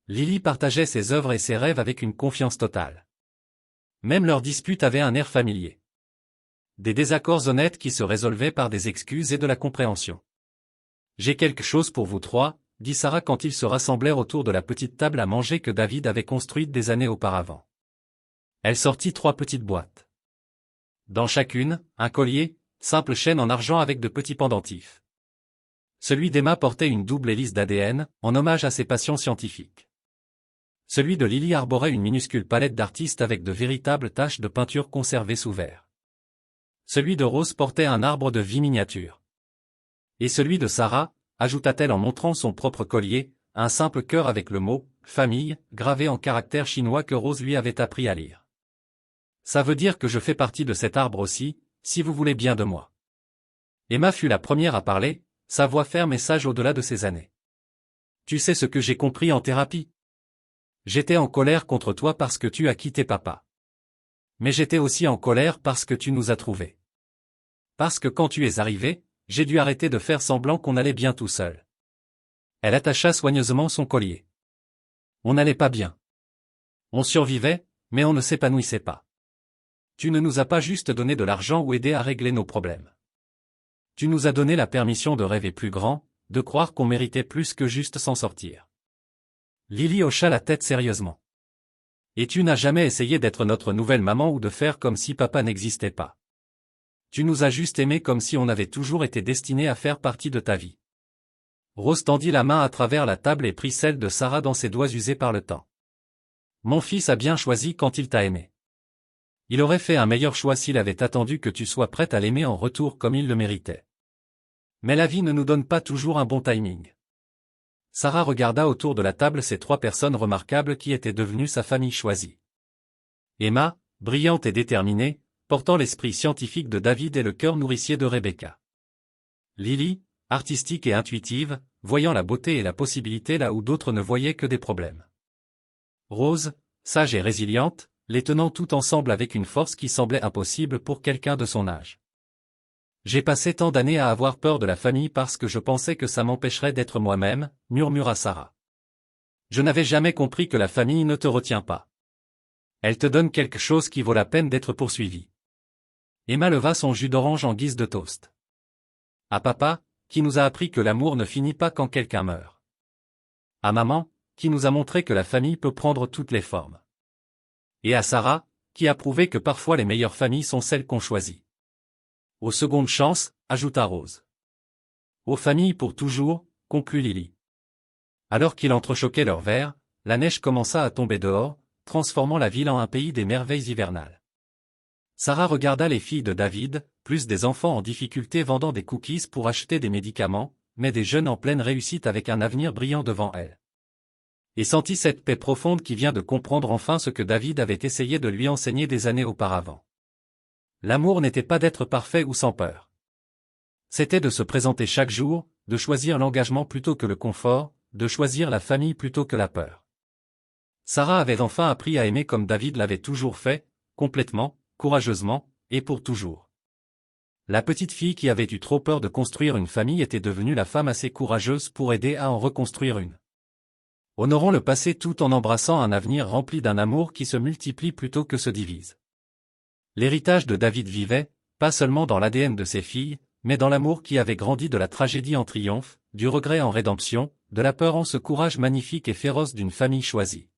Lily partageait ses œuvres et ses rêves avec une confiance totale. Même leurs disputes avaient un air familier. Des désaccords honnêtes qui se résolvaient par des excuses et de la compréhension. « J'ai quelque chose pour vous trois », dit Sarah quand ils se rassemblèrent autour de la petite table à manger que David avait construite des années auparavant. Elle sortit 3 petites boîtes. Dans chacune, un collier, simple chaîne en argent avec de petits pendentifs. Celui d'Emma portait une double hélice d'ADN, en hommage à ses passions scientifiques. Celui de Lily arborait une minuscule palette d'artiste avec de véritables taches de peinture conservées sous verre. Celui de Rose portait un arbre de vie miniature. Et celui de Sarah, ajouta-t-elle en montrant son propre collier, un simple cœur avec le mot « famille » gravé en caractères chinois que Rose lui avait appris à lire. Ça veut dire que je fais partie de cet arbre aussi, si vous voulez bien de moi. Emma fut la première à parler, sa voix ferme et sage au-delà de ses années. Tu sais ce que j'ai compris en thérapie? J'étais en colère contre toi parce que tu as quitté papa. Mais j'étais aussi en colère parce que tu nous as trouvés. Parce que quand tu es arrivé, j'ai dû arrêter de faire semblant qu'on allait bien tout seul. Elle attacha soigneusement son collier. On n'allait pas bien. On survivait, mais on ne s'épanouissait pas. Tu ne nous as pas juste donné de l'argent ou aidé à régler nos problèmes. Tu nous as donné la permission de rêver plus grand, de croire qu'on méritait plus que juste s'en sortir. Lily hocha la tête sérieusement. Et tu n'as jamais essayé d'être notre nouvelle maman ou de faire comme si papa n'existait pas. Tu nous as juste aimés comme si on avait toujours été destinés à faire partie de ta vie. Rose tendit la main à travers la table et prit celle de Sarah dans ses doigts usés par le temps. Mon fils a bien choisi quand il t'a aimé. Il aurait fait un meilleur choix s'il avait attendu que tu sois prête à l'aimer en retour comme il le méritait. Mais la vie ne nous donne pas toujours un bon timing. Sarah regarda autour de la table ces 3 personnes remarquables qui étaient devenues sa famille choisie. Emma, brillante et déterminée, portant l'esprit scientifique de David et le cœur nourricier de Rebecca. Lily, artistique et intuitive, voyant la beauté et la possibilité là où d'autres ne voyaient que des problèmes. Rose, sage et résiliente, les tenant tout ensemble avec une force qui semblait impossible pour quelqu'un de son âge. J'ai passé tant d'années à avoir peur de la famille parce que je pensais que ça m'empêcherait d'être moi-même, murmura Sarah. Je n'avais jamais compris que la famille ne te retient pas. Elle te donne quelque chose qui vaut la peine d'être poursuivi. Emma leva son jus d'orange en guise de toast. À papa, qui nous a appris que l'amour ne finit pas quand quelqu'un meurt. À maman, qui nous a montré que la famille peut prendre toutes les formes. Et à Sarah, qui a prouvé que parfois les meilleures familles sont celles qu'on choisit. Aux secondes chances, ajouta Rose. Aux familles pour toujours, conclut Lily. Alors qu'ils entrechoquaient leurs verres, la neige commença à tomber dehors, transformant la ville en un pays des merveilles hivernales. Sarah regarda les filles de David, plus des enfants en difficulté vendant des cookies pour acheter des médicaments, mais des jeunes en pleine réussite avec un avenir brillant devant elles. Et sentit cette paix profonde qui vient de comprendre enfin ce que David avait essayé de lui enseigner des années auparavant. L'amour n'était pas d'être parfait ou sans peur. C'était de se présenter chaque jour, de choisir l'engagement plutôt que le confort, de choisir la famille plutôt que la peur. Sarah avait enfin appris à aimer comme David l'avait toujours fait, complètement, courageusement, et pour toujours. La petite fille qui avait eu trop peur de construire une famille était devenue la femme assez courageuse pour aider à en reconstruire une. Honorons le passé tout en embrassant un avenir rempli d'un amour qui se multiplie plutôt que se divise. L'héritage de David vivait, pas seulement dans l'ADN de ses filles, mais dans l'amour qui avait grandi de la tragédie en triomphe, du regret en rédemption, de la peur en ce courage magnifique et féroce d'une famille choisie.